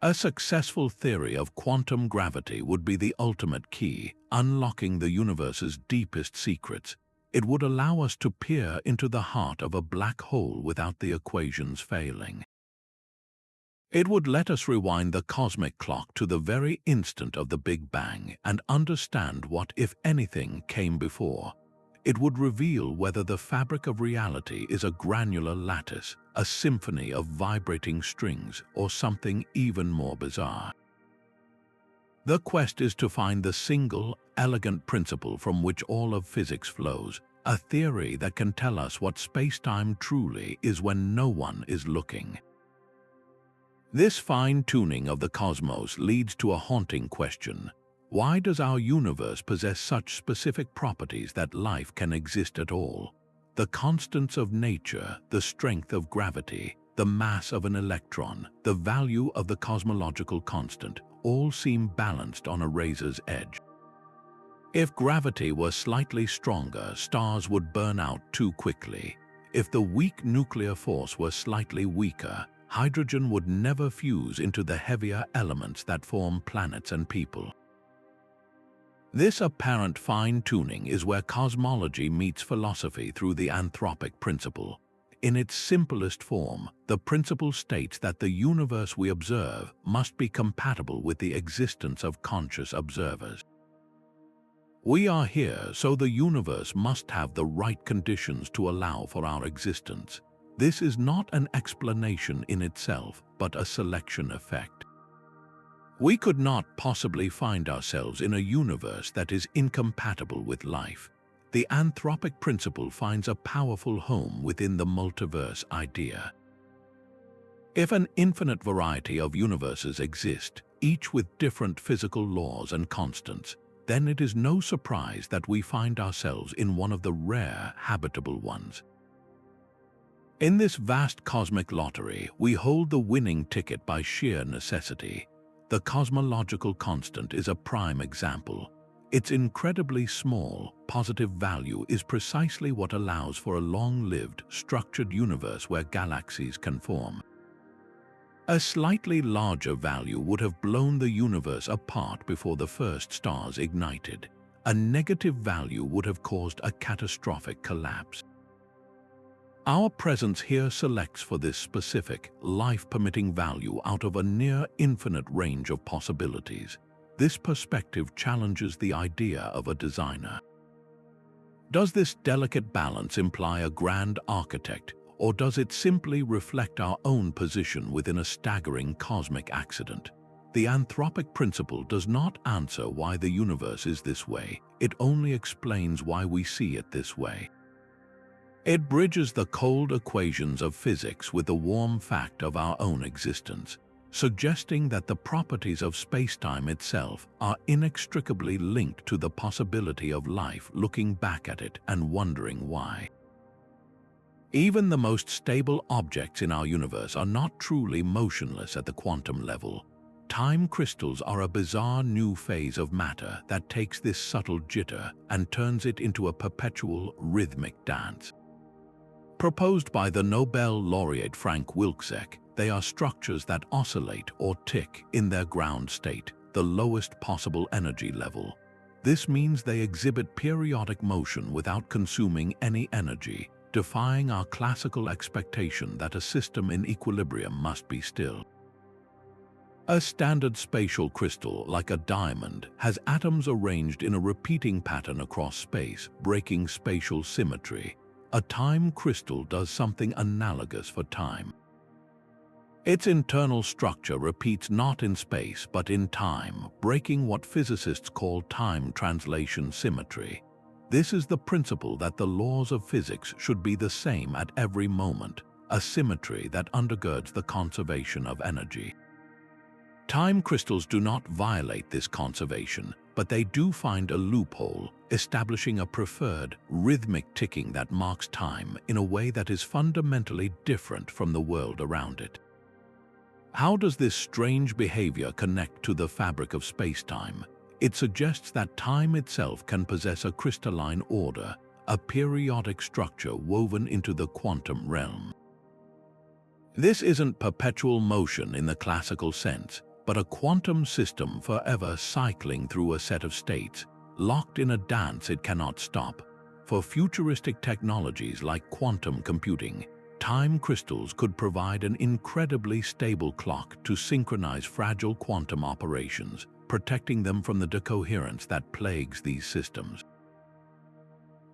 A successful theory of quantum gravity would be the ultimate key, unlocking the universe's deepest secrets. It would allow us to peer into the heart of a black hole without the equations failing. It would let us rewind the cosmic clock to the very instant of the Big Bang and understand what, if anything, came before. It would reveal whether the fabric of reality is a granular lattice, a symphony of vibrating strings, or something even more bizarre. The quest is to find the single, elegant principle from which all of physics flows, a theory that can tell us what space-time truly is when no one is looking. This fine-tuning of the cosmos leads to a haunting question. Why does our universe possess such specific properties that life can exist at all? The constants of nature, the strength of gravity, the mass of an electron, the value of the cosmological constant, all seem balanced on a razor's edge. If gravity were slightly stronger, stars would burn out too quickly. If the weak nuclear force were slightly weaker, hydrogen would never fuse into the heavier elements that form planets and people. This apparent fine-tuning is where cosmology meets philosophy through the Anthropic Principle. In its simplest form, the principle states that the universe we observe must be compatible with the existence of conscious observers. We are here, so the universe must have the right conditions to allow for our existence. This is not an explanation in itself, but a selection effect. We could not possibly find ourselves in a universe that is incompatible with life. The Anthropic Principle finds a powerful home within the multiverse idea. If an infinite variety of universes exist, each with different physical laws and constants, then it is no surprise that we find ourselves in one of the rare habitable ones. In this vast cosmic lottery, we hold the winning ticket by sheer necessity. The cosmological constant is a prime example. Its incredibly small, positive value is precisely what allows for a long-lived, structured universe where galaxies can form. A slightly larger value would have blown the universe apart before the first stars ignited. A negative value would have caused a catastrophic collapse. Our presence here selects for this specific, life-permitting value out of a near-infinite range of possibilities. This perspective challenges the idea of a designer. Does this delicate balance imply a grand architect, or does it simply reflect our own position within a staggering cosmic accident? The Anthropic Principle does not answer why the universe is this way. It only explains why we see it this way. It bridges the cold equations of physics with the warm fact of our own existence, suggesting that the properties of spacetime itself are inextricably linked to the possibility of life looking back at it and wondering why. Even the most stable objects in our universe are not truly motionless at the quantum level. Time crystals are a bizarre new phase of matter that takes this subtle jitter and turns it into a perpetual rhythmic dance. Proposed by the Nobel laureate Frank Wilczek, they are structures that oscillate or tick in their ground state, the lowest possible energy level. This means they exhibit periodic motion without consuming any energy, defying our classical expectation that a system in equilibrium must be still. A standard spatial crystal, like a diamond, has atoms arranged in a repeating pattern across space, breaking spatial symmetry. A time crystal does something analogous for time. Its internal structure repeats not in space but in time, breaking what physicists call time translation symmetry. This is the principle that the laws of physics should be the same at every moment, a symmetry that undergirds the conservation of energy. Time crystals do not violate this conservation, but they do find a loophole, establishing a preferred, rhythmic ticking that marks time in a way that is fundamentally different from the world around it. How does this strange behavior connect to the fabric of spacetime? It suggests that time itself can possess a crystalline order, a periodic structure woven into the quantum realm. This isn't perpetual motion in the classical sense, but a quantum system forever cycling through a set of states, locked in a dance it cannot stop. For futuristic technologies like quantum computing, time crystals could provide an incredibly stable clock to synchronize fragile quantum operations, protecting them from the decoherence that plagues these systems.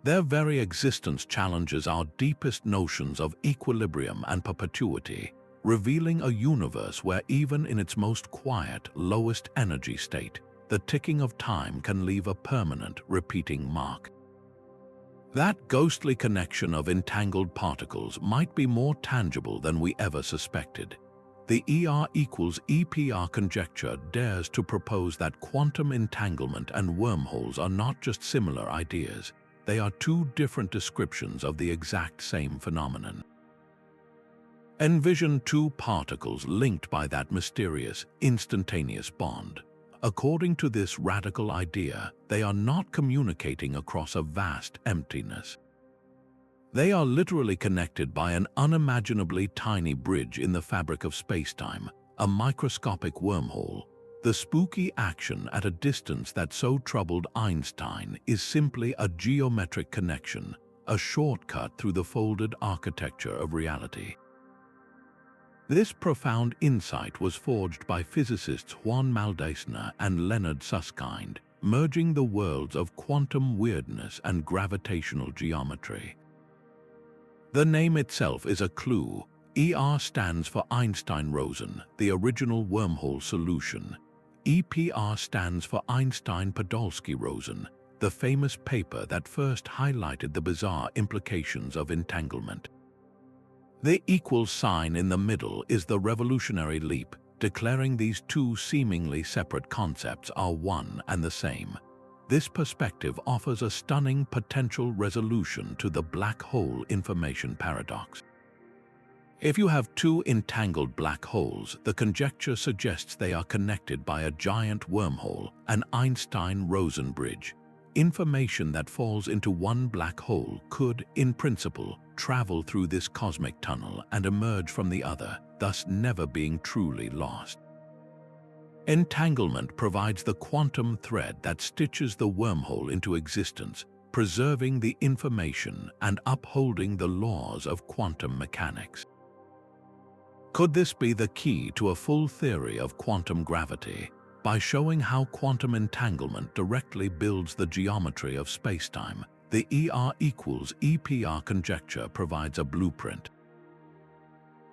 Their very existence challenges our deepest notions of equilibrium and perpetuity, revealing a universe where even in its most quiet, lowest energy state, the ticking of time can leave a permanent, repeating mark. That ghostly connection of entangled particles might be more tangible than we ever suspected. The ER=EPR conjecture dares to propose that quantum entanglement and wormholes are not just similar ideas, they are two different descriptions of the exact same phenomenon. Envision two particles linked by that mysterious, instantaneous bond. According to this radical idea, they are not communicating across a vast emptiness. They are literally connected by an unimaginably tiny bridge in the fabric of spacetime, a microscopic wormhole. The spooky action at a distance that so troubled Einstein is simply a geometric connection, a shortcut through the folded architecture of reality. This profound insight was forged by physicists Juan Maldacena and Leonard Susskind, merging the worlds of quantum weirdness and gravitational geometry. The name itself is a clue. ER stands for Einstein-Rosen, the original wormhole solution. EPR stands for Einstein-Podolsky-Rosen, the famous paper that first highlighted the bizarre implications of entanglement. The equal sign in the middle is the revolutionary leap, declaring these two seemingly separate concepts are one and the same. This perspective offers a stunning potential resolution to the black hole information paradox. If you have two entangled black holes, the conjecture suggests they are connected by a giant wormhole, an Einstein-Rosen bridge. Information that falls into one black hole could, in principle, travel through this cosmic tunnel and emerge from the other, thus never being truly lost. Entanglement provides the quantum thread that stitches the wormhole into existence, preserving the information and upholding the laws of quantum mechanics. Could this be the key to a full theory of quantum gravity? By showing how quantum entanglement directly builds the geometry of spacetime, the ER=EPR conjecture provides a blueprint.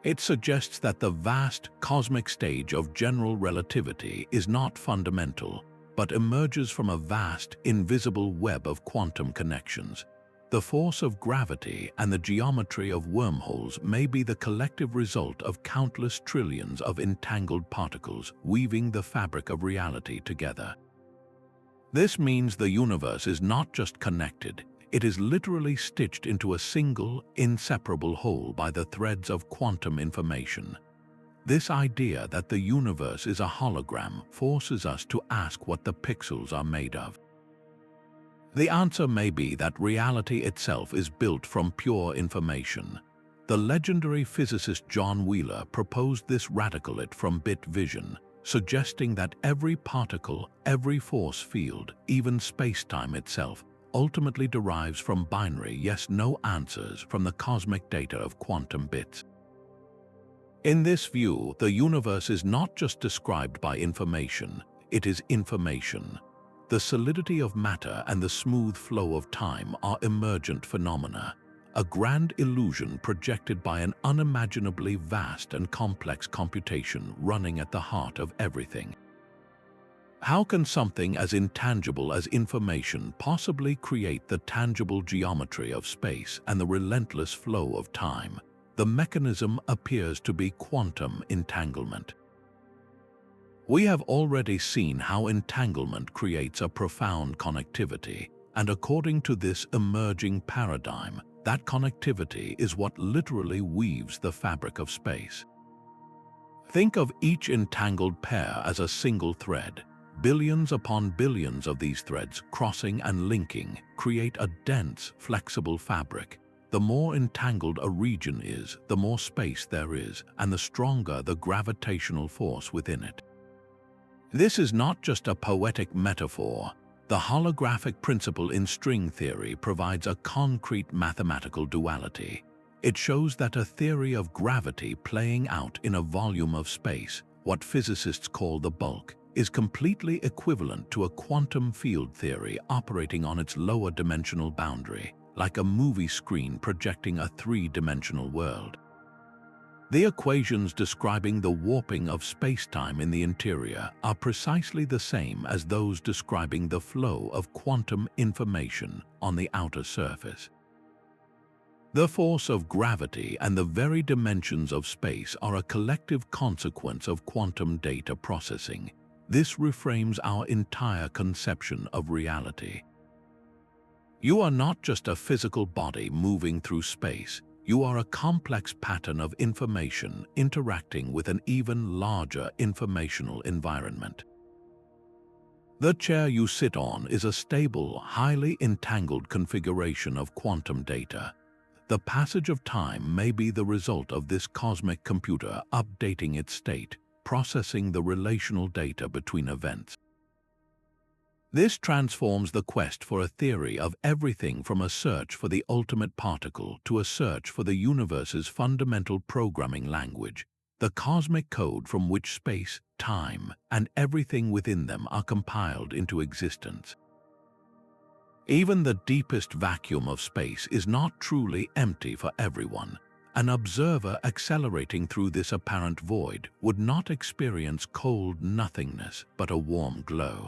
It suggests that the vast cosmic stage of general relativity is not fundamental, but emerges from a vast, invisible web of quantum connections. The force of gravity and the geometry of wormholes may be the collective result of countless trillions of entangled particles weaving the fabric of reality together. This means the universe is not just connected, it is literally stitched into a single, inseparable whole by the threads of quantum information. This idea that the universe is a hologram forces us to ask what the pixels are made of. The answer may be that reality itself is built from pure information. The legendary physicist John Wheeler proposed this radical leap from bit vision, suggesting that every particle, every force field, even spacetime itself, ultimately derives from binary yes-no answers from the cosmic data of quantum bits. In this view, the universe is not just described by information, it is information. The solidity of matter and the smooth flow of time are emergent phenomena, a grand illusion projected by an unimaginably vast and complex computation running at the heart of everything. How can something as intangible as information possibly create the tangible geometry of space and the relentless flow of time? The mechanism appears to be quantum entanglement. We have already seen how entanglement creates a profound connectivity, and according to this emerging paradigm, that connectivity is what literally weaves the fabric of space. Think of each entangled pair as a single thread. Billions upon billions of these threads crossing and linking create a dense, flexible fabric. The more entangled a region is, the more space there is, and the stronger the gravitational force within it. This is not just a poetic metaphor. The holographic principle in string theory provides a concrete mathematical duality. It shows that a theory of gravity playing out in a volume of space, what physicists call the bulk, is completely equivalent to a quantum field theory operating on its lower dimensional boundary, like a movie screen projecting a three-dimensional world. The equations describing the warping of spacetime in the interior are precisely the same as those describing the flow of quantum information on the outer surface. The force of gravity and the very dimensions of space are a collective consequence of quantum data processing. This reframes our entire conception of reality. You are not just a physical body moving through space. You are a complex pattern of information interacting with an even larger informational environment. The chair you sit on is a stable, highly entangled configuration of quantum data. The passage of time may be the result of this cosmic computer updating its state, processing the relational data between events. This transforms the quest for a theory of everything from a search for the ultimate particle to a search for the universe's fundamental programming language, the cosmic code from which space, time, and everything within them are compiled into existence. Even the deepest vacuum of space is not truly empty for everyone. An observer accelerating through this apparent void would not experience cold nothingness but a warm glow.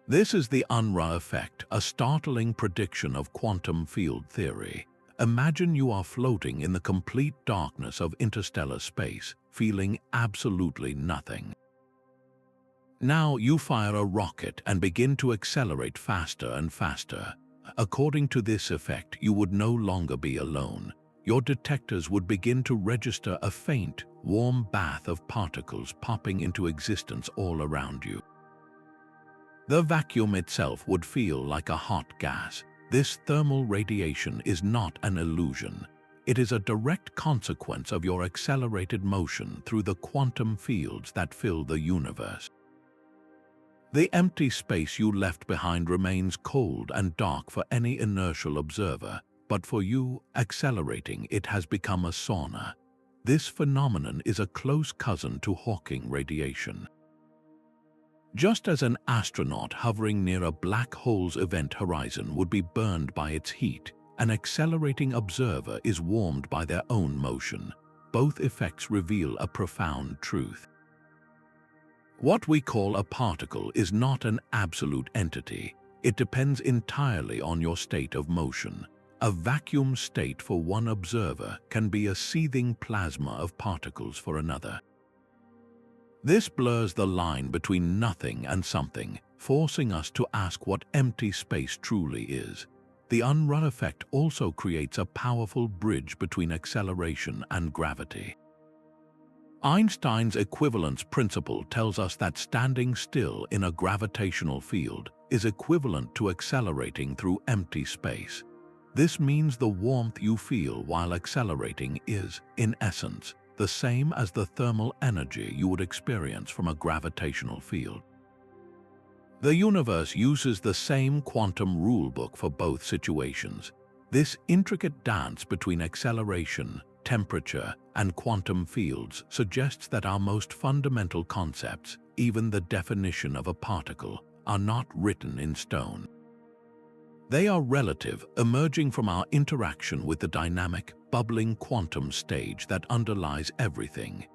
This is the Unruh Effect, a startling prediction of quantum field theory. Imagine you are floating in the complete darkness of interstellar space, feeling absolutely nothing. Now you fire a rocket and begin to accelerate faster and faster. According to this effect, you would no longer be alone. Your detectors would begin to register a faint, warm bath of particles popping into existence all around you. The vacuum itself would feel like a hot gas. This thermal radiation is not an illusion. It is a direct consequence of your accelerated motion through the quantum fields that fill the universe. The empty space you left behind remains cold and dark for any inertial observer, but for you, accelerating, it has become a sauna. This phenomenon is a close cousin to Hawking radiation. Just as an astronaut hovering near a black hole's event horizon would be burned by its heat, an accelerating observer is warmed by their own motion. Both effects reveal a profound truth. What we call a particle is not an absolute entity. It depends entirely on your state of motion. A vacuum state for one observer can be a seething plasma of particles for another. This blurs the line between nothing and something, forcing us to ask what empty space truly is. The Unruh Effect also creates a powerful bridge between acceleration and gravity. Einstein's equivalence principle tells us that standing still in a gravitational field is equivalent to accelerating through empty space. This means the warmth you feel while accelerating is, in essence, the same as the thermal energy you would experience from a gravitational field. The universe uses the same quantum rulebook for both situations. This intricate dance between acceleration, temperature, and quantum fields suggests that our most fundamental concepts, even the definition of a particle, are not written in stone. They are relative, emerging from our interaction with the dynamic, bubbling quantum stage that underlies everything.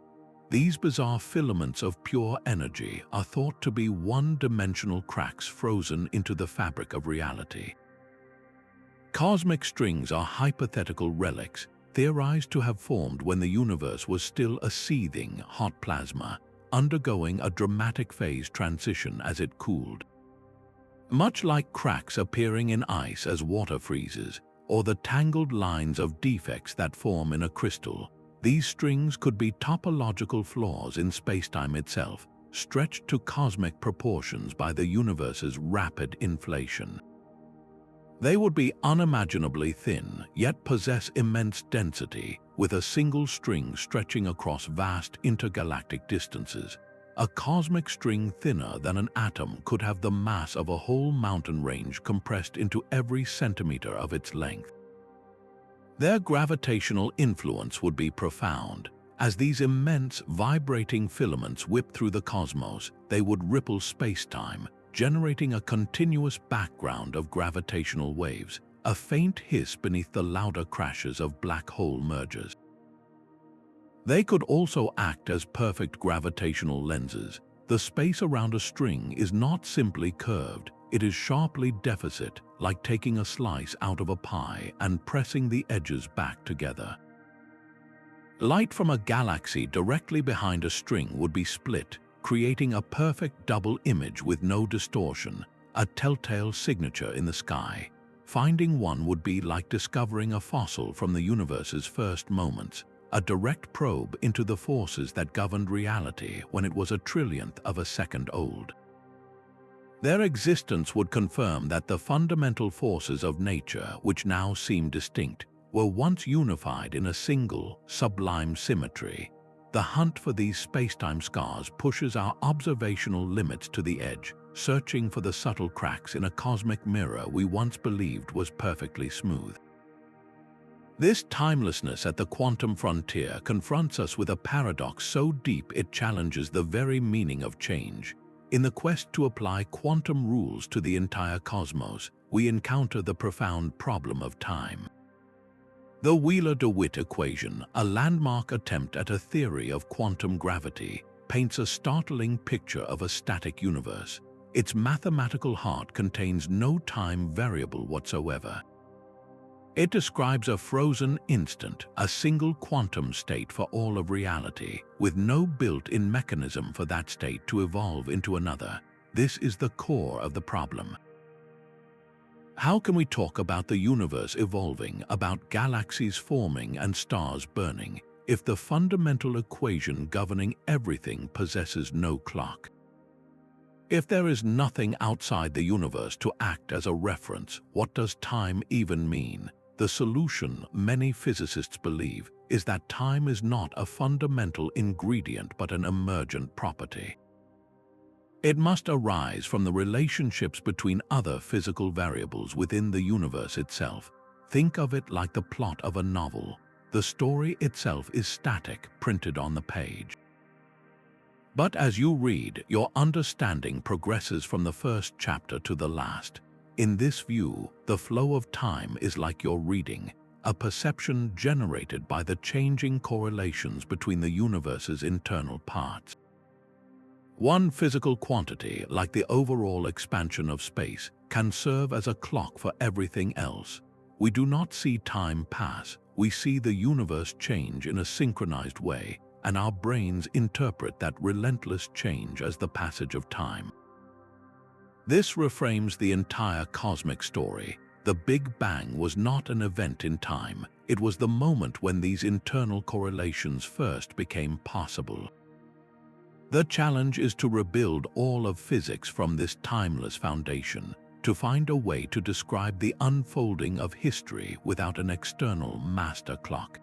These bizarre filaments of pure energy are thought to be one-dimensional cracks frozen into the fabric of reality. Cosmic strings are hypothetical relics, theorized to have formed when the universe was still a seething, hot plasma, undergoing a dramatic phase transition as it cooled. Much like cracks appearing in ice as water freezes, or the tangled lines of defects that form in a crystal, these strings could be topological flaws in spacetime itself, stretched to cosmic proportions by the universe's rapid inflation. They would be unimaginably thin, yet possess immense density, with a single string stretching across vast intergalactic distances. A cosmic string thinner than an atom could have the mass of a whole mountain range compressed into every centimeter of its length. Their gravitational influence would be profound. As these immense, vibrating filaments whip through the cosmos, they would ripple spacetime, generating a continuous background of gravitational waves, a faint hiss beneath the louder crashes of black hole mergers. They could also act as perfect gravitational lenses. The space around a string is not simply curved, it is sharply deficit, like taking a slice out of a pie and pressing the edges back together. Light from a galaxy directly behind a string would be split, creating a perfect double image with no distortion, a telltale signature in the sky. Finding one would be like discovering a fossil from the universe's first moments, a direct probe into the forces that governed reality when it was a trillionth of a second old. Their existence would confirm that the fundamental forces of nature, which now seem distinct, were once unified in a single, sublime symmetry. The hunt for these spacetime scars pushes our observational limits to the edge, searching for the subtle cracks in a cosmic mirror we once believed was perfectly smooth. This timelessness at the quantum frontier confronts us with a paradox so deep it challenges the very meaning of change. In the quest to apply quantum rules to the entire cosmos, we encounter the profound problem of time. The Wheeler-DeWitt equation, a landmark attempt at a theory of quantum gravity, paints a startling picture of a static universe. Its mathematical heart contains no time variable whatsoever. It describes a frozen instant, a single quantum state for all of reality, with no built-in mechanism for that state to evolve into another. This is the core of the problem. How can we talk about the universe evolving, about galaxies forming and stars burning, if the fundamental equation governing everything possesses no clock? If there is nothing outside the universe to act as a reference, what does time even mean? The solution, many physicists believe, is that time is not a fundamental ingredient but an emergent property. It must arise from the relationships between other physical variables within the universe itself. Think of it like the plot of a novel. The story itself is static, printed on the page. But as you read, your understanding progresses from the first chapter to the last. In this view, the flow of time is like your reading, a perception generated by the changing correlations between the universe's internal parts. One physical quantity, like the overall expansion of space, can serve as a clock for everything else. We do not see time pass, we see the universe change in a synchronized way, and our brains interpret that relentless change as the passage of time. This reframes the entire cosmic story. The Big Bang was not an event in time, it was the moment when these internal correlations first became possible. The challenge is to rebuild all of physics from this timeless foundation, to find a way to describe the unfolding of history without an external master clock.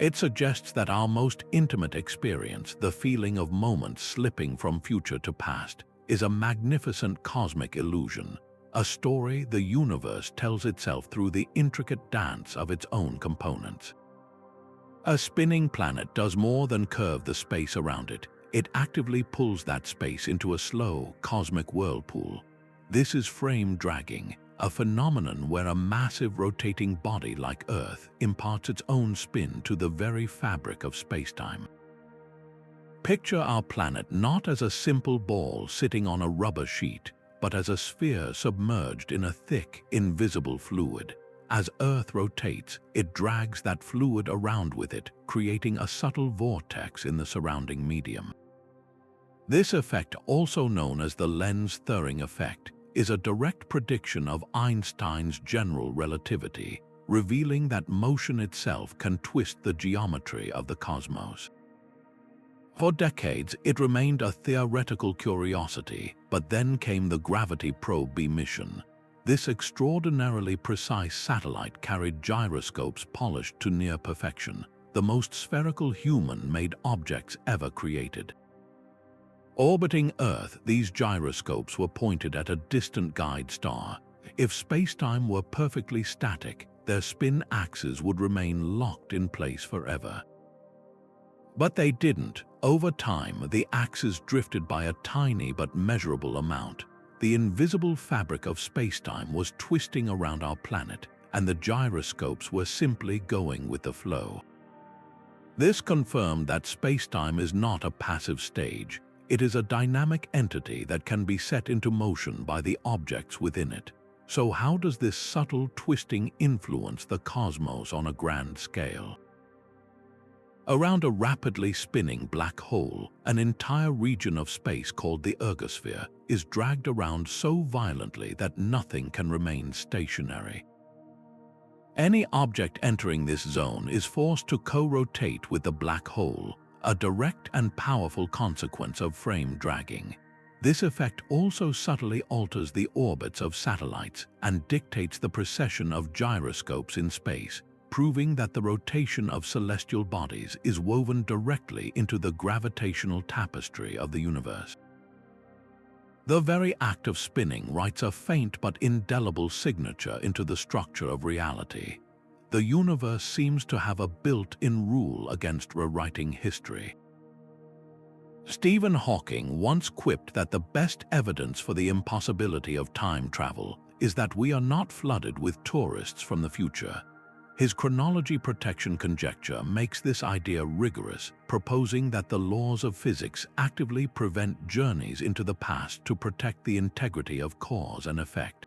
It suggests that our most intimate experience, the feeling of moments slipping from future to past, is a magnificent cosmic illusion, a story the universe tells itself through the intricate dance of its own components. A spinning planet does more than curve the space around it. It actively pulls that space into a slow, cosmic whirlpool. This is frame dragging, a phenomenon where a massive rotating body like Earth imparts its own spin to the very fabric of spacetime. Picture our planet not as a simple ball sitting on a rubber sheet, but as a sphere submerged in a thick, invisible fluid. As Earth rotates, it drags that fluid around with it, creating a subtle vortex in the surrounding medium. This effect, also known as the lens-Thirring effect, is a direct prediction of Einstein's general relativity, revealing that motion itself can twist the geometry of the cosmos. For decades, it remained a theoretical curiosity, but then came the Gravity Probe B mission. This extraordinarily precise satellite carried gyroscopes polished to near perfection, the most spherical human-made objects ever created. Orbiting Earth, these gyroscopes were pointed at a distant guide star. If spacetime were perfectly static, their spin axes would remain locked in place forever. But they didn't. Over time, the axes drifted by a tiny but measurable amount. The invisible fabric of spacetime was twisting around our planet, and the gyroscopes were simply going with the flow. This confirmed that spacetime is not a passive stage. It is a dynamic entity that can be set into motion by the objects within it. So how does this subtle twisting influence the cosmos on a grand scale? Around a rapidly spinning black hole, an entire region of space called the ergosphere is dragged around so violently that nothing can remain stationary. Any object entering this zone is forced to co-rotate with the black hole, a direct and powerful consequence of frame dragging. This effect also subtly alters the orbits of satellites and dictates the precession of gyroscopes in space, proving that the rotation of celestial bodies is woven directly into the gravitational tapestry of the universe. The very act of spinning writes a faint but indelible signature into the structure of reality. The universe seems to have a built-in rule against rewriting history. Stephen Hawking once quipped that the best evidence for the impossibility of time travel is that we are not flooded with tourists from the future. His chronology protection conjecture makes this idea rigorous, proposing that the laws of physics actively prevent journeys into the past to protect the integrity of cause and effect.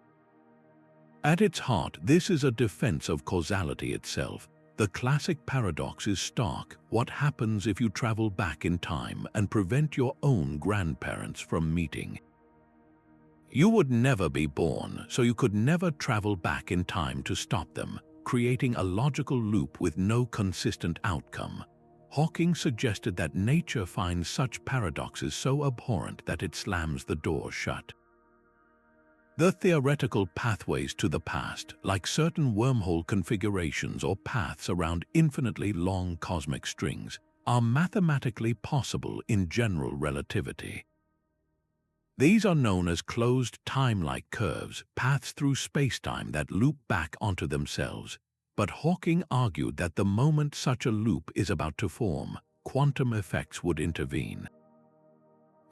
At its heart, this is a defense of causality itself. The classic paradox is stark. What happens if you travel back in time and prevent your own grandparents from meeting? You would never be born, so you could never travel back in time to stop them, creating a logical loop with no consistent outcome. Hawking suggested that nature finds such paradoxes so abhorrent that it slams the door shut. The theoretical pathways to the past, like certain wormhole configurations or paths around infinitely long cosmic strings, are mathematically possible in general relativity. These are known as closed time-like curves, paths through spacetime that loop back onto themselves. But Hawking argued that the moment such a loop is about to form, quantum effects would intervene.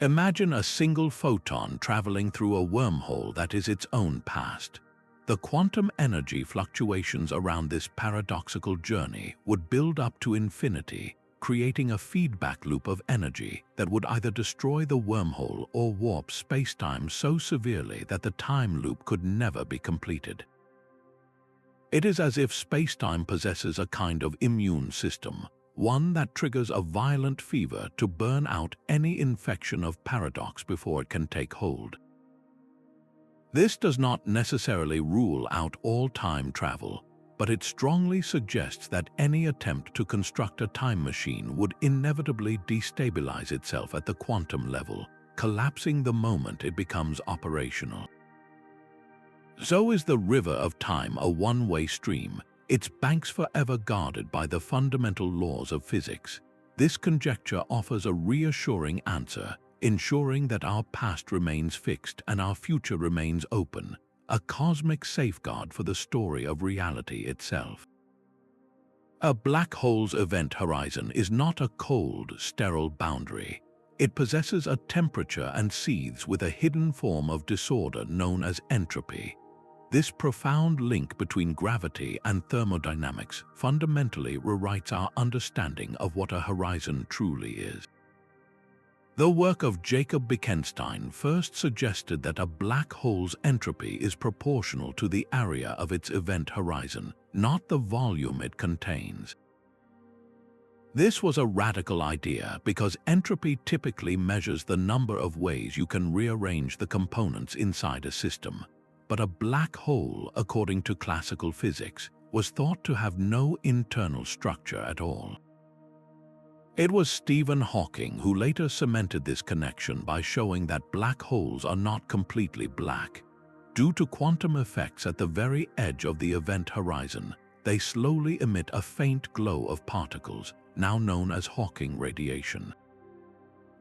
Imagine a single photon traveling through a wormhole that is its own past. The quantum energy fluctuations around this paradoxical journey would build up to infinity, creating a feedback loop of energy that would either destroy the wormhole or warp spacetime so severely that the time loop could never be completed. It is as if spacetime possesses a kind of immune system, one that triggers a violent fever to burn out any infection of paradox before it can take hold. This does not necessarily rule out all time travel, but it strongly suggests that any attempt to construct a time machine would inevitably destabilize itself at the quantum level, collapsing the moment it becomes operational. So is the river of time a one-way stream. its banks forever guarded by the fundamental laws of physics. This conjecture offers a reassuring answer, ensuring that our past remains fixed and our future remains open, a cosmic safeguard for the story of reality itself. A black hole's event horizon is not a cold, sterile boundary. It possesses a temperature and seethes with a hidden form of disorder known as entropy. This profound link between gravity and thermodynamics fundamentally rewrites our understanding of what a horizon truly is. The work of Jacob Bekenstein first suggested that a black hole's entropy is proportional to the area of its event horizon, not the volume it contains. This was a radical idea because entropy typically measures the number of ways you can rearrange the components inside a system. But a black hole, according to classical physics, was thought to have no internal structure at all. It was Stephen Hawking who later cemented this connection by showing that black holes are not completely black. Due to quantum effects at the very edge of the event horizon, they slowly emit a faint glow of particles, now known as Hawking radiation.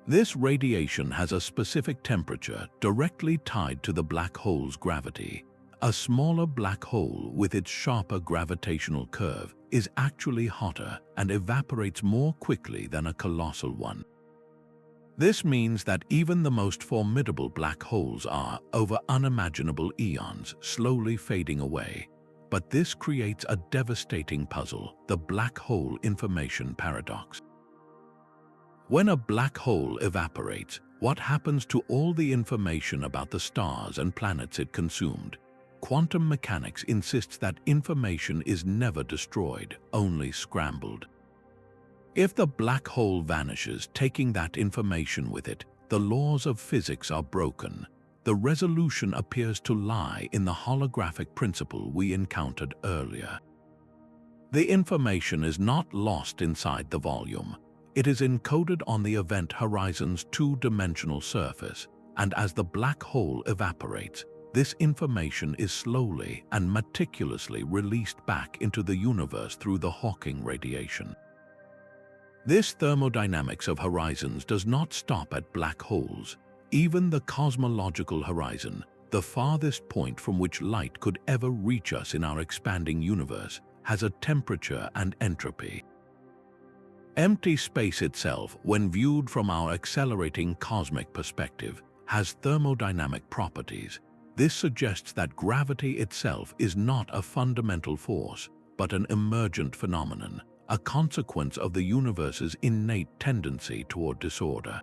This radiation has a specific temperature directly tied to the black hole's gravity. A smaller black hole with its sharper gravitational curve is actually hotter and evaporates more quickly than a colossal one. This means that even the most formidable black holes are, over unimaginable eons, slowly fading away. But this creates a devastating puzzle, the black hole information paradox. When a black hole evaporates, what happens to all the information about the stars and planets it consumed? Quantum mechanics insists that information is never destroyed, only scrambled. If the black hole vanishes, taking that information with it, the laws of physics are broken. The resolution appears to lie in the holographic principle we encountered earlier. The information is not lost inside the volume. It is encoded on the event horizon's two-dimensional surface, and as the black hole evaporates, this information is slowly and meticulously released back into the universe through the Hawking radiation. This thermodynamics of horizons does not stop at black holes. Even the cosmological horizon, the farthest point from which light could ever reach us in our expanding universe, has a temperature and entropy. Empty space itself, when viewed from our accelerating cosmic perspective, has thermodynamic properties. This suggests that gravity itself is not a fundamental force, but an emergent phenomenon, a consequence of the universe's innate tendency toward disorder.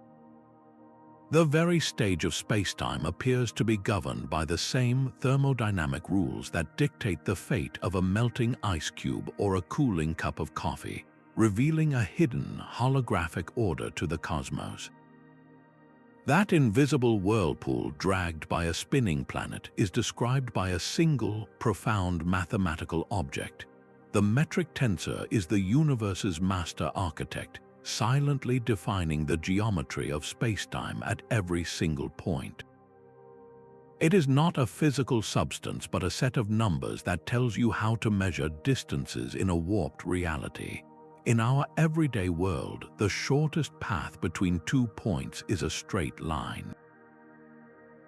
The very stage of spacetime appears to be governed by the same thermodynamic rules that dictate the fate of a melting ice cube or a cooling cup of coffee, revealing a hidden holographic order to the cosmos. That invisible whirlpool dragged by a spinning planet is described by a single, profound mathematical object. The metric tensor is the universe's master architect, silently defining the geometry of spacetime at every single point. It is not a physical substance but a set of numbers that tells you how to measure distances in a warped reality. In our everyday world, the shortest path between 2 points is a straight line.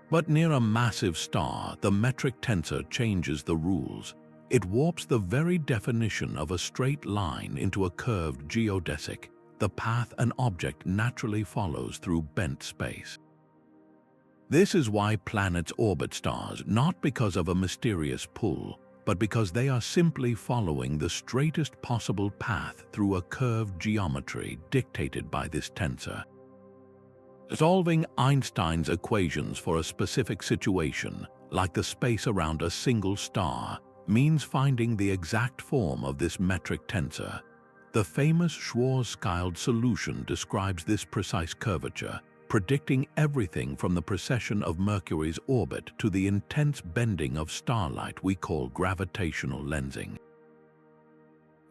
But near a massive star, the metric tensor changes the rules. It warps the very definition of a straight line into a curved geodesic, the path an object naturally follows through bent space. This is why planets orbit stars, not because of a mysterious pull, but because they are simply following the straightest possible path through a curved geometry dictated by this tensor. Solving Einstein's equations for a specific situation, like the space around a single star, means finding the exact form of this metric tensor. The famous Schwarzschild solution describes this precise curvature, predicting everything from the precession of Mercury's orbit to the intense bending of starlight we call gravitational lensing.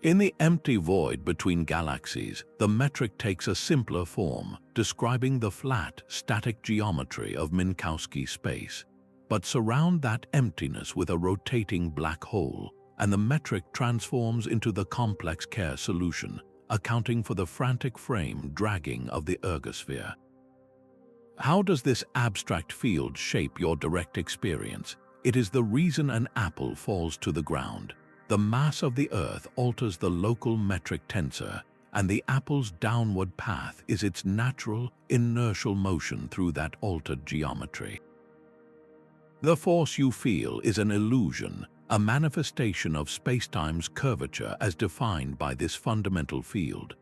In the empty void between galaxies, the metric takes a simpler form, describing the flat, static geometry of Minkowski space. But surround that emptiness with a rotating black hole, and the metric transforms into the complex Kerr solution, accounting for the frantic frame dragging of the ergosphere. How does this abstract field shape your direct experience? It is the reason an apple falls to the ground. The mass of the Earth alters the local metric tensor, and the apple's downward path is its natural, inertial motion through that altered geometry. The force you feel is an illusion, a manifestation of spacetime's curvature as defined by this fundamental field.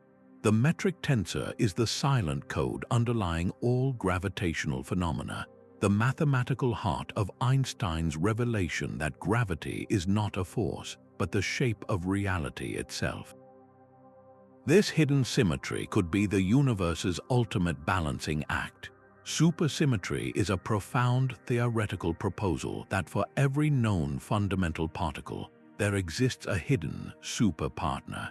The metric tensor is the silent code underlying all gravitational phenomena, the mathematical heart of Einstein's revelation that gravity is not a force, but the shape of reality itself. This hidden symmetry could be the universe's ultimate balancing act. Supersymmetry is a profound theoretical proposal that for every known fundamental particle, there exists a hidden superpartner.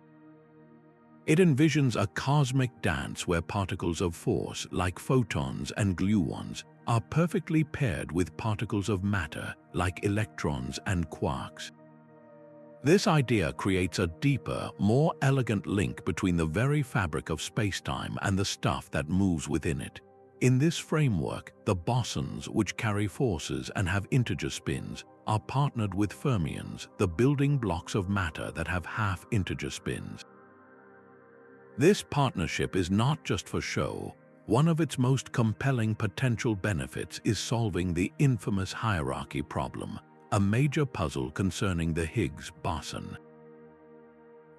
It envisions a cosmic dance where particles of force, like photons and gluons, are perfectly paired with particles of matter, like electrons and quarks. This idea creates a deeper, more elegant link between the very fabric of spacetime and the stuff that moves within it. In this framework, the bosons, which carry forces and have integer spins, are partnered with fermions, the building blocks of matter that have half-integer spins. This partnership is not just for show. One of its most compelling potential benefits is solving the infamous hierarchy problem, a major puzzle concerning the Higgs boson.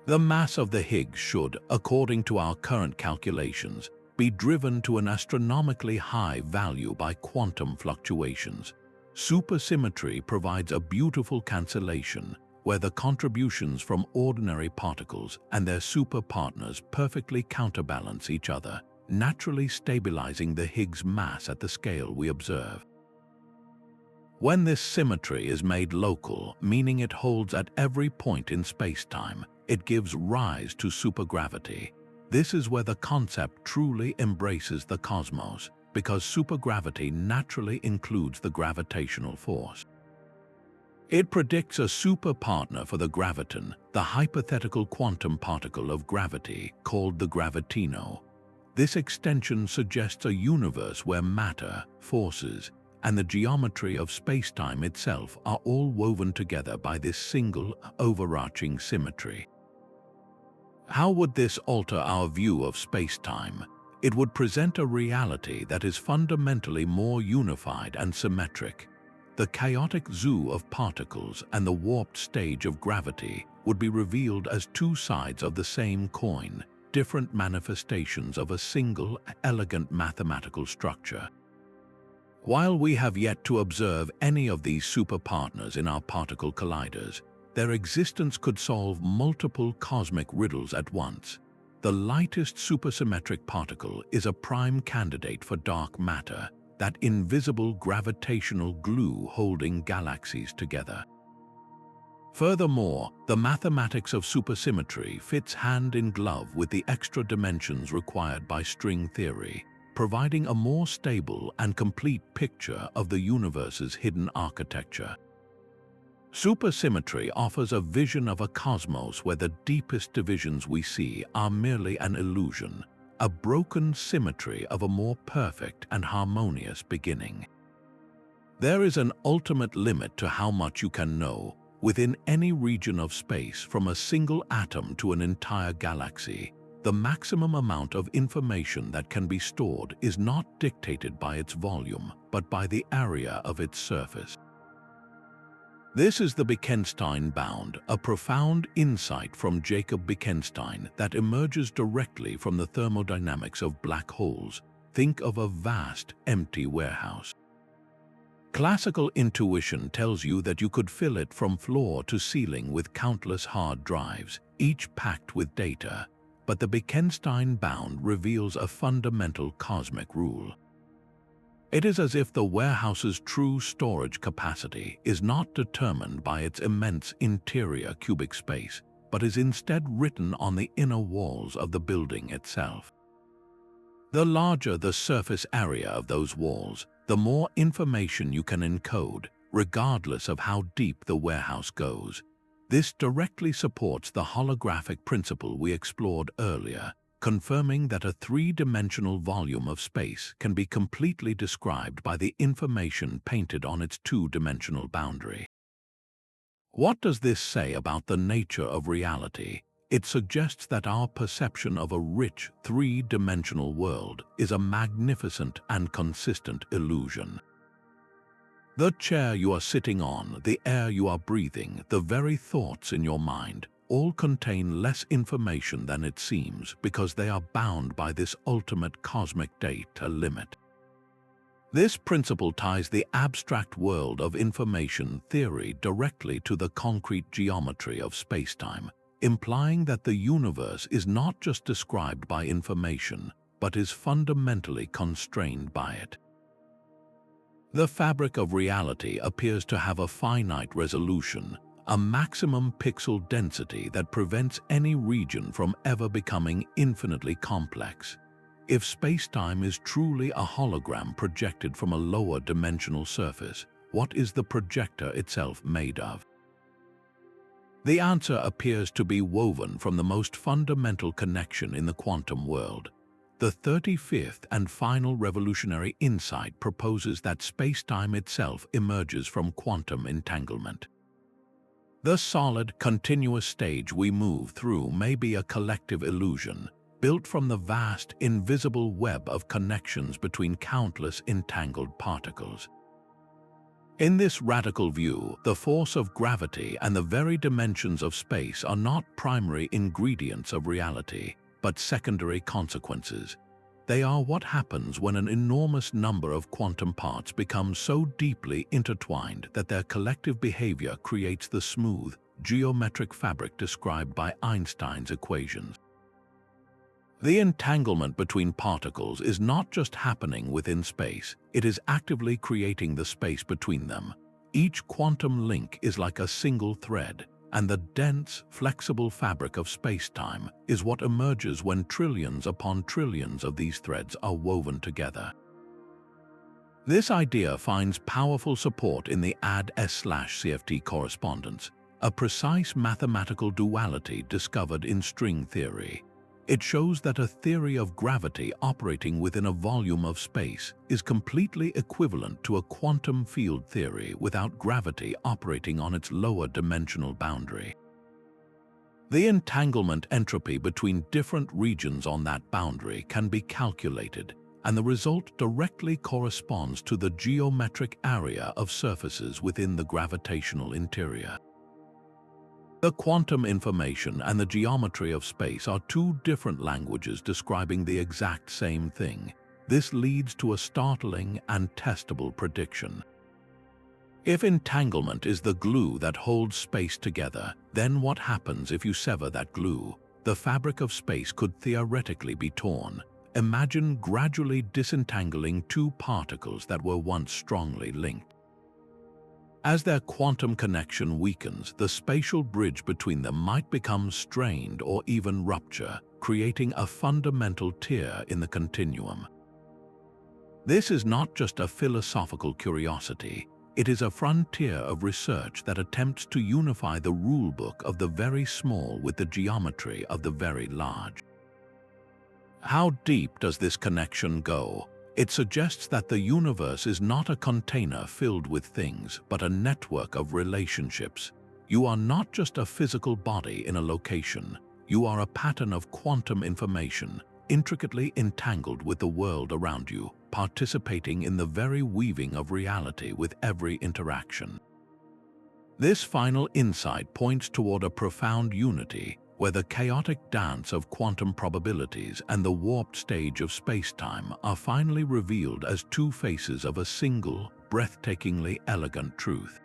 The mass of the Higgs should, according to our current calculations, be driven to an astronomically high value by quantum fluctuations. Supersymmetry provides a beautiful cancellation where the contributions from ordinary particles and their superpartners perfectly counterbalance each other, naturally stabilizing the Higgs mass at the scale we observe. When this symmetry is made local, meaning it holds at every point in spacetime, it gives rise to supergravity. This is where the concept truly embraces the cosmos, because supergravity naturally includes the gravitational force. It predicts a superpartner for the graviton, the hypothetical quantum particle of gravity called the gravitino. This extension suggests a universe where matter, forces, and the geometry of spacetime itself are all woven together by this single, overarching symmetry. How would this alter our view of spacetime? It would present a reality that is fundamentally more unified and symmetric. The chaotic zoo of particles and the warped stage of gravity would be revealed as two sides of the same coin, different manifestations of a single, elegant mathematical structure. While we have yet to observe any of these superpartners in our particle colliders, their existence could solve multiple cosmic riddles at once. The lightest supersymmetric particle is a prime candidate for dark matter, that invisible gravitational glue holding galaxies together. Furthermore, the mathematics of supersymmetry fits hand in glove with the extra dimensions required by string theory, providing a more stable and complete picture of the universe's hidden architecture. Supersymmetry offers a vision of a cosmos where the deepest divisions we see are merely an illusion, a broken symmetry of a more perfect and harmonious beginning. There is an ultimate limit to how much you can know within any region of space, from a single atom to an entire galaxy. The maximum amount of information that can be stored is not dictated by its volume, but by the area of its surface. This is the Bekenstein Bound, a profound insight from Jacob Bekenstein that emerges directly from the thermodynamics of black holes. Think of a vast, empty warehouse. Classical intuition tells you that you could fill it from floor to ceiling with countless hard drives, each packed with data. But the Bekenstein Bound reveals a fundamental cosmic rule. It is as if the warehouse's true storage capacity is not determined by its immense interior cubic space, but is instead written on the inner walls of the building itself. The larger the surface area of those walls, the more information you can encode, regardless of how deep the warehouse goes. This directly supports the holographic principle we explored earlier, confirming that a three-dimensional volume of space can be completely described by the information painted on its two-dimensional boundary. What does this say about the nature of reality? It suggests that our perception of a rich, three-dimensional world is a magnificent and consistent illusion. The chair you are sitting on, the air you are breathing, the very thoughts in your mind, all contain less information than it seems because they are bound by this ultimate cosmic data limit. This principle ties the abstract world of information theory directly to the concrete geometry of spacetime, implying that the universe is not just described by information, but is fundamentally constrained by it. The fabric of reality appears to have a finite resolution, a maximum pixel density that prevents any region from ever becoming infinitely complex. If spacetime is truly a hologram projected from a lower dimensional surface, what is the projector itself made of? The answer appears to be woven from the most fundamental connection in the quantum world. The 35th and final revolutionary insight proposes that spacetime itself emerges from quantum entanglement. The solid, continuous stage we move through may be a collective illusion, built from the vast, invisible web of connections between countless entangled particles. In this radical view, the force of gravity and the very dimensions of space are not primary ingredients of reality, but secondary consequences. They are what happens when an enormous number of quantum parts become so deeply intertwined that their collective behavior creates the smooth, geometric fabric described by Einstein's equations. The entanglement between particles is not just happening within space, it is actively creating the space between them. Each quantum link is like a single thread, and the dense, flexible fabric of spacetime is what emerges when trillions upon trillions of these threads are woven together. This idea finds powerful support in the AD/S/CFT correspondence, a precise mathematical duality discovered in string theory. It shows that a theory of gravity operating within a volume of space is completely equivalent to a quantum field theory without gravity operating on its lower dimensional boundary. The entanglement entropy between different regions on that boundary can be calculated, and the result directly corresponds to the geometric area of surfaces within the gravitational interior. The quantum information and the geometry of space are two different languages describing the exact same thing. This leads to a startling and testable prediction. If entanglement is the glue that holds space together, then what happens if you sever that glue? The fabric of space could theoretically be torn. Imagine gradually disentangling two particles that were once strongly linked. As their quantum connection weakens, the spatial bridge between them might become strained or even rupture, creating a fundamental tear in the continuum. This is not just a philosophical curiosity, it is a frontier of research that attempts to unify the rulebook of the very small with the geometry of the very large. How deep does this connection go? It suggests that the universe is not a container filled with things, but a network of relationships. You are not just a physical body in a location. You are a pattern of quantum information, intricately entangled with the world around you, participating in the very weaving of reality with every interaction. This final insight points toward a profound unity, where the chaotic dance of quantum probabilities and the warped stage of spacetime are finally revealed as two faces of a single, breathtakingly elegant truth.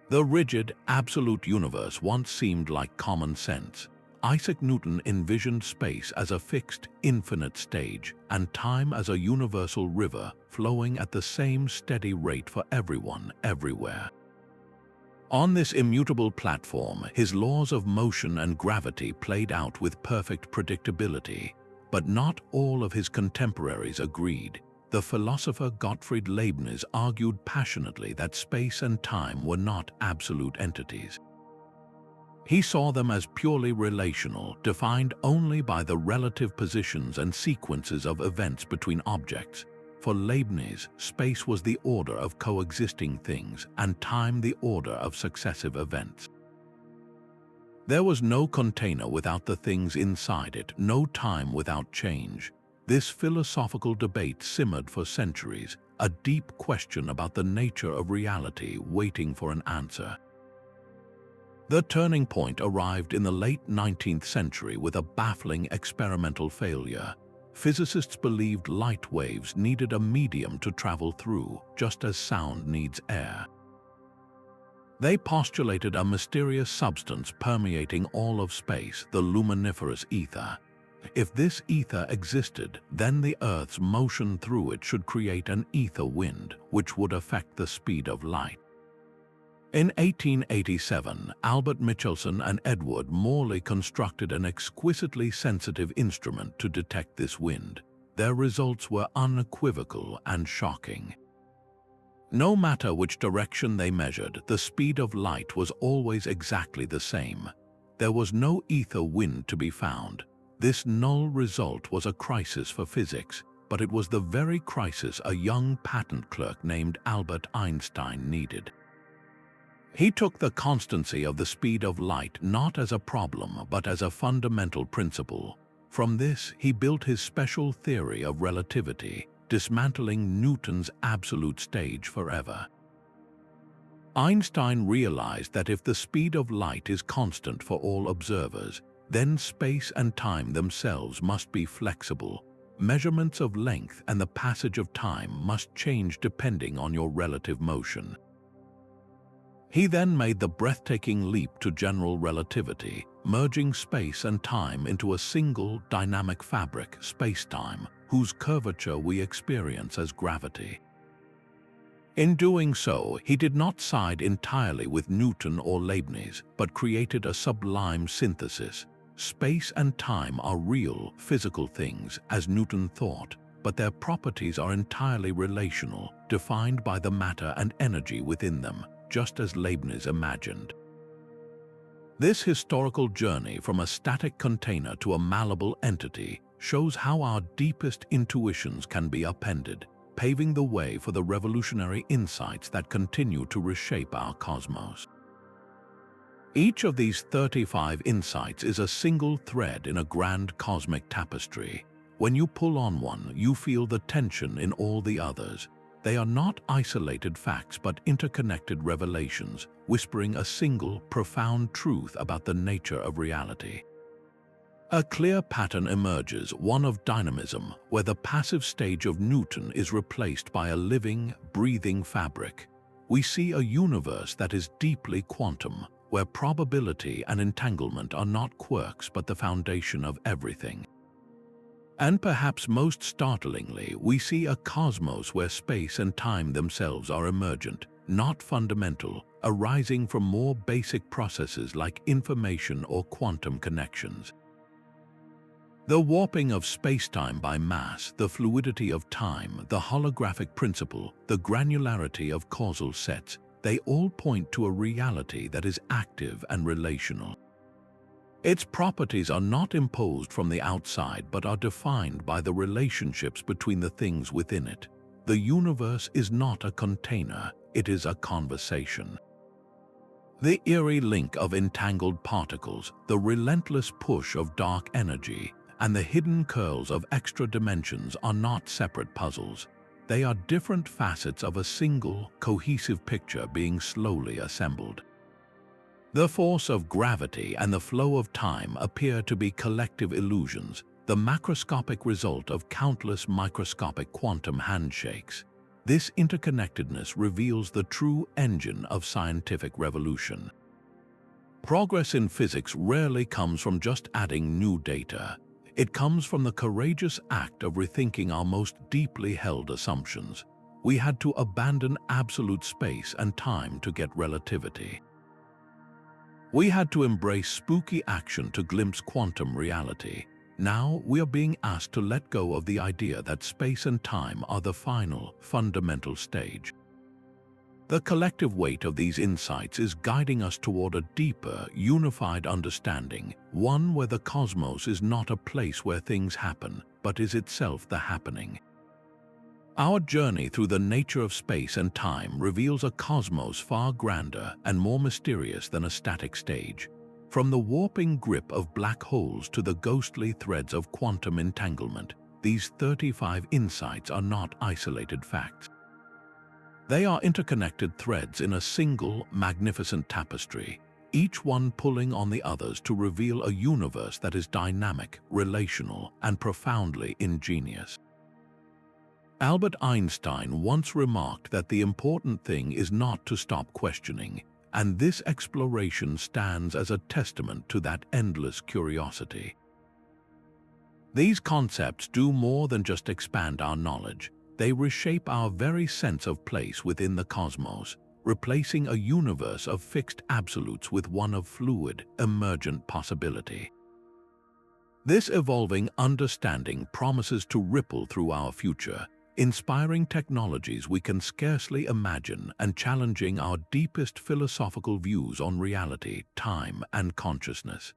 The rigid, absolute universe once seemed like common sense. Isaac Newton envisioned space as a fixed, infinite stage, and time as a universal river flowing at the same steady rate for everyone, everywhere. On this immutable platform, his laws of motion and gravity played out with perfect predictability, but not all of his contemporaries agreed. The philosopher Gottfried Leibniz argued passionately that space and time were not absolute entities. He saw them as purely relational, defined only by the relative positions and sequences of events between objects. For Leibniz, space was the order of coexisting things and time the order of successive events. There was no container without the things inside it, no time without change. This philosophical debate simmered for centuries, a deep question about the nature of reality waiting for an answer. The turning point arrived in the late 19th century with a baffling experimental failure. Physicists believed light waves needed a medium to travel through, just as sound needs air. They postulated a mysterious substance permeating all of space, the luminiferous ether. If this ether existed, then the Earth's motion through it should create an ether wind, which would affect the speed of light. In 1887, Albert Michelson and Edward Morley constructed an exquisitely sensitive instrument to detect this wind. Their results were unequivocal and shocking. No matter which direction they measured, the speed of light was always exactly the same. There was no ether wind to be found. This null result was a crisis for physics, but it was the very crisis a young patent clerk named Albert Einstein needed. He took the constancy of the speed of light not as a problem, but as a fundamental principle. From this, he built his special theory of relativity, dismantling Newton's absolute stage forever. Einstein realized that if the speed of light is constant for all observers, then space and time themselves must be flexible. Measurements of length and the passage of time must change depending on your relative motion. He then made the breathtaking leap to general relativity, merging space and time into a single dynamic fabric, spacetime, whose curvature we experience as gravity. In doing so, he did not side entirely with Newton or Leibniz, but created a sublime synthesis. Space and time are real, physical things, as Newton thought, but their properties are entirely relational, defined by the matter and energy within them, just as Leibniz imagined. This historical journey from a static container to a malleable entity shows how our deepest intuitions can be upended, paving the way for the revolutionary insights that continue to reshape our cosmos. Each of these 35 insights is a single thread in a grand cosmic tapestry. When you pull on one, you feel the tension in all the others. They are not isolated facts but interconnected revelations, whispering a single, profound truth about the nature of reality. A clear pattern emerges, one of dynamism, where the passive stage of Newton is replaced by a living, breathing fabric. We see a universe that is deeply quantum, where probability and entanglement are not quirks but the foundation of everything. And perhaps most startlingly, we see a cosmos where space and time themselves are emergent, not fundamental, arising from more basic processes like information or quantum connections. The warping of spacetime by mass, the fluidity of time, the holographic principle, the granularity of causal sets, they all point to a reality that is active and relational. Its properties are not imposed from the outside but are defined by the relationships between the things within it. The universe is not a container, it is a conversation. The eerie link of entangled particles, the relentless push of dark energy, and the hidden curls of extra dimensions are not separate puzzles. They are different facets of a single, cohesive picture being slowly assembled. The force of gravity and the flow of time appear to be collective illusions, the macroscopic result of countless microscopic quantum handshakes. This interconnectedness reveals the true engine of scientific revolution. Progress in physics rarely comes from just adding new data. It comes from the courageous act of rethinking our most deeply held assumptions. We had to abandon absolute space and time to get relativity. We had to embrace spooky action to glimpse quantum reality. Now we are being asked to let go of the idea that space and time are the final, fundamental stage. The collective weight of these insights is guiding us toward a deeper, unified understanding, one where the cosmos is not a place where things happen, but is itself the happening. Our journey through the nature of space and time reveals a cosmos far grander and more mysterious than a static stage. From the warping grip of black holes to the ghostly threads of quantum entanglement, these 35 insights are not isolated facts. They are interconnected threads in a single, magnificent tapestry, each one pulling on the others to reveal a universe that is dynamic, relational, and profoundly ingenious. Albert Einstein once remarked that the important thing is not to stop questioning, and this exploration stands as a testament to that endless curiosity. These concepts do more than just expand our knowledge. They reshape our very sense of place within the cosmos, replacing a universe of fixed absolutes with one of fluid, emergent possibility. This evolving understanding promises to ripple through our future, inspiring technologies we can scarcely imagine and challenging our deepest philosophical views on reality, time, and consciousness.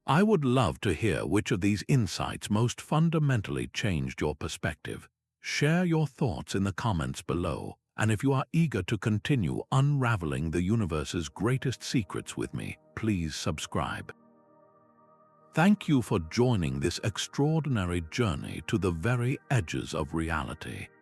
I would love to hear which of these insights most fundamentally changed your perspective. Share your thoughts in the comments below, and if you are eager to continue unraveling the universe's greatest secrets with me, please subscribe. Thank you for joining this extraordinary journey to the very edges of reality.